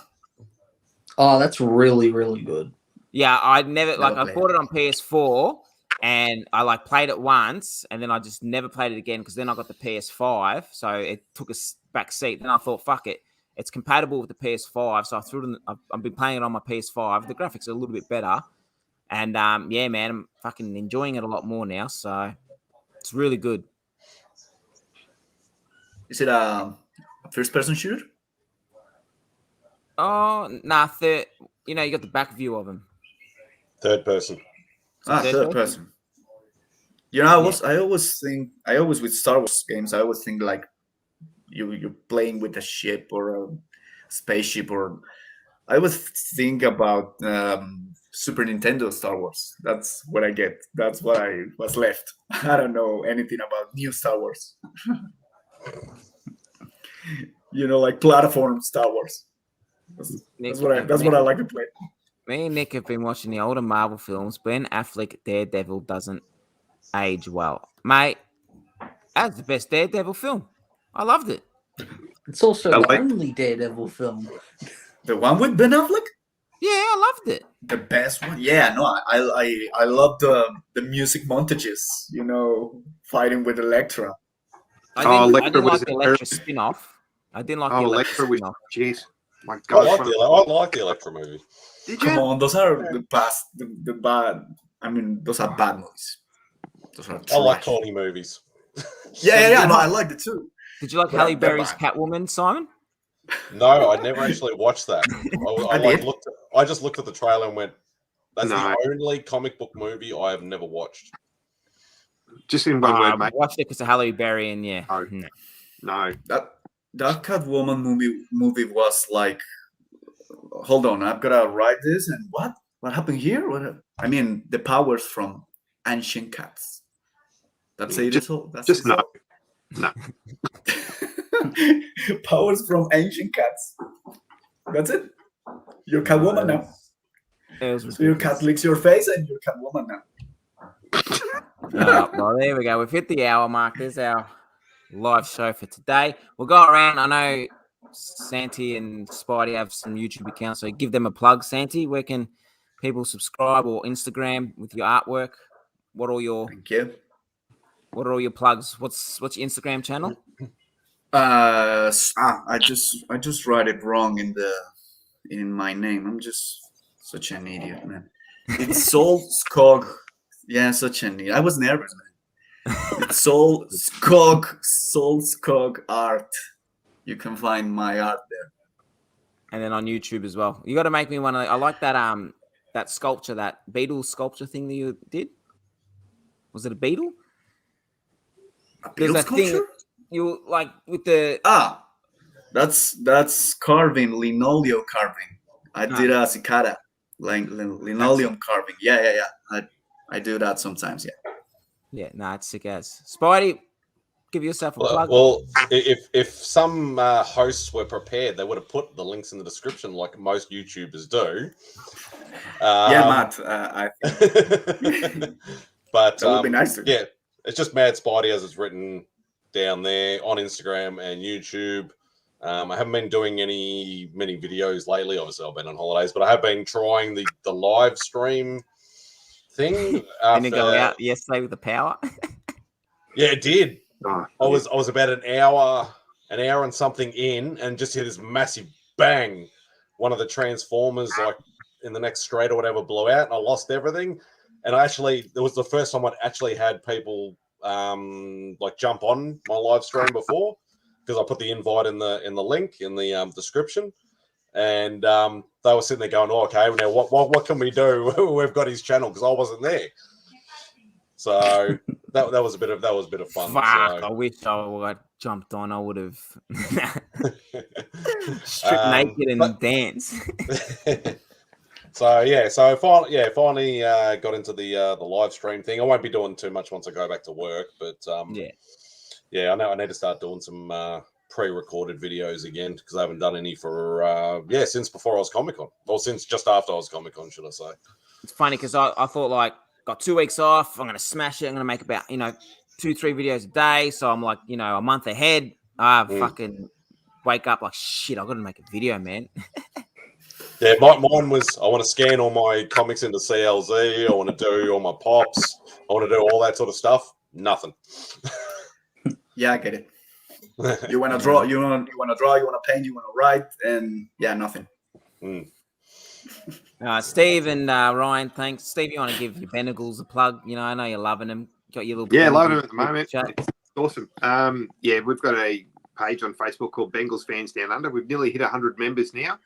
Oh, that's really, really good. Yeah, I never like I played bought it on PS4 and I like played it once and then I just never played it again because then I got the PS5, so it took a back seat. Then I thought, fuck it, it's compatible with the PS5, so I threw it in. I've been playing it on my PS5. The graphics are a little bit better, and yeah, man, I'm fucking enjoying it a lot more now. So it's really good. Is it a first-person shooter? Oh, nah, you know, you got the back view of him. Third person. Third person. You know, I always with Star Wars games, I always think like you're playing with a ship or a spaceship, or I always think about Super Nintendo Star Wars. That's what I get. That's what I was left. I don't know anything about new Star Wars. You know, like platform Star Wars. That's what I like to play. Me and Nick have been watching the older Marvel films. Ben Affleck Daredevil doesn't age well, mate. That's the best Daredevil film. I loved it. It's also I the like- only Daredevil film. The one with Ben Affleck, Yeah, I loved it. the best one. Yeah, no, I love the music montages. You know, fighting with Elektra. I Oh, didn't Elektra like was the Electra spin-off. I didn't like the Oh, Electra Electra was spin-off. jeez. My I God. like the Electra movie. Did Come you? on, those are the past, the bad. I mean, those are bad movies. Those are I like trash. corny movies. Yeah. No, I liked it too. Did you like But Halle they're Berry's bad. Catwoman, Simon? No, I never actually watched that. I did. I just looked at the trailer and went, "That's No. the only comic book movie I have never watched." Just in one word, mate. Watched it because of Halle Berry, and yeah. Oh. No. No. That Catwoman movie was like, hold on, I've gotta write this, and what happened here? I mean, the powers from ancient cats. That's it. That's Just it. no. No. Powers from ancient cats. That's it. You're Catwoman now. It was So your ridiculous. cat licks your face, and you're Catwoman now. Well, there we go. We've hit the hour mark. There's our live show for today. We'll go around. I know Santi and Spidey have some YouTube accounts, so give them a plug. Santi, where can people subscribe, or Instagram with your artwork? What are your Thank you. plugs? What's your Instagram channel? I just write it wrong in my name. I'm just such an idiot, man. It's Soul Skog. Yeah, such an idiot. I was nervous, man. It's Soul Skog Art. You can find my art there. And then on YouTube as well. You got to make me one. I like that sculpture, that beetle sculpture thing that you did. Was it a beetle? A There's beetle that thing sculpture? you like with the. That's carving, linoleum carving. I did a cicada, like linoleum carving. Yeah. I do that sometimes. Yeah. Yeah, no, it's sick as. Spidey, give yourself a plug. Well, if some hosts were prepared, they would have put the links in the description like most YouTubers do. Yeah, Matt. I think But that would be nice. yeah, it's just Mad Spidey as it's written down there on Instagram and YouTube. I haven't been doing many videos lately. Obviously, I've been on holidays, but I have been trying the live stream thing. And you go out yesterday with the power. Yeah, it did. Oh, I was about an hour and something in, and just hear this massive bang. One of the transformers, like in the next straight or whatever, blew out, and I lost everything. And it was the first time I'd actually had people like jump on my live stream before, because I put the invite in the link in the description, and they were sitting there going, "Oh, okay, now what can we do? We've got his channel," because I wasn't there. So that was a bit of fun. Fuck, So. I wish I jumped on. I would have stripped naked and danced. So finally got into the live stream thing. I won't be doing too much once I go back to work, but I know I need to start doing some pre-recorded videos again, because I haven't done any for since before I was Comic-Con, or since just after I was Comic-Con, should I say. It's funny because I thought, like, got 2 weeks off, I'm gonna smash it, I'm gonna make about 2-3 videos a day, so I'm like a month ahead. I fucking wake up like, shit, I gotta make a video, man. Yeah, mine was, I want to scan all my comics into CLZ. I want to do all my pops. I want to do all that sort of stuff. Nothing. Yeah, I get it. You want to draw, you want to paint, you want to write, and nothing. Steve and Ryan, thanks. Steve, you want to give your Benegals a plug? I know you're loving them. Got your little loving them at the moment. Chat. It's awesome. We've got a page on Facebook called Bengals Fans Down Under. We've nearly hit 100 members now.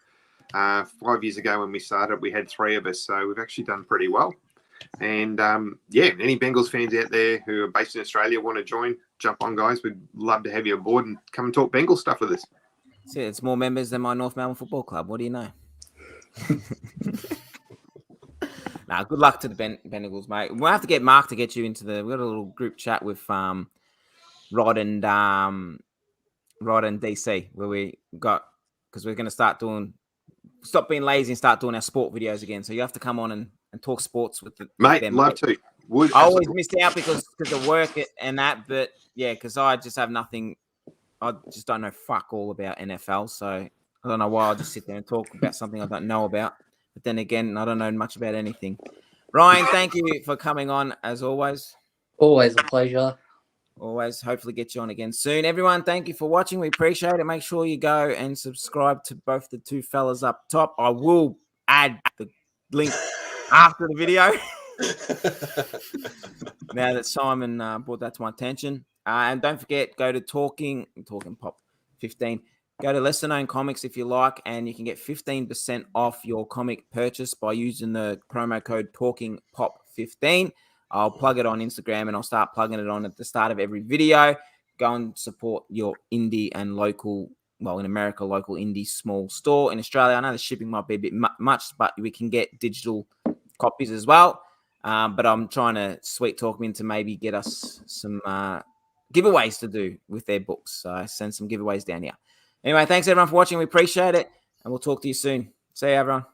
5 years ago when we started, we had 3 of us, so we've actually done pretty well. And any Bengals fans out there who are based in Australia want to join, jump on, guys. We'd love to have you aboard and come and talk Bengals stuff with us. See, it's more members than my North Melbourne Football Club. What do you know? Good luck to the Benegals, mate. We'll have to get Mark to get you into we've got a little group chat with Rod and DC, where we got, because we're going to stop being lazy and start doing our sport videos again. So you have to come on and talk sports with them. Love to. I always miss out because of work and that, but because I just have nothing. I just don't know fuck all about NFL, so I don't know why I just sit there and talk about something I don't know about. But then again, I don't know much about anything. Ryan, thank you for coming on as always. Always a pleasure. Always. Hopefully get you on again soon. Everyone, thank you for watching. We appreciate it. Make sure you go and subscribe to both the two fellas up top. I will add the link after the video. Now that Simon brought that to my attention. And don't forget, go to Talking Pop 15. Go to Lesser Known Comics if you like, and you can get 15% off your comic purchase by using the promo code Talking Pop 15. I'll plug it on Instagram, and I'll start plugging it on at the start of every video. Go and support your indie and local, in America, local indie small store. In Australia, I know the shipping might be a bit much, but we can get digital copies as well. But I'm trying to sweet talk them into maybe get us some giveaways to do with their books. So I send some giveaways down here. Anyway, thanks everyone for watching. We appreciate it, and we'll talk to you soon. See you, everyone.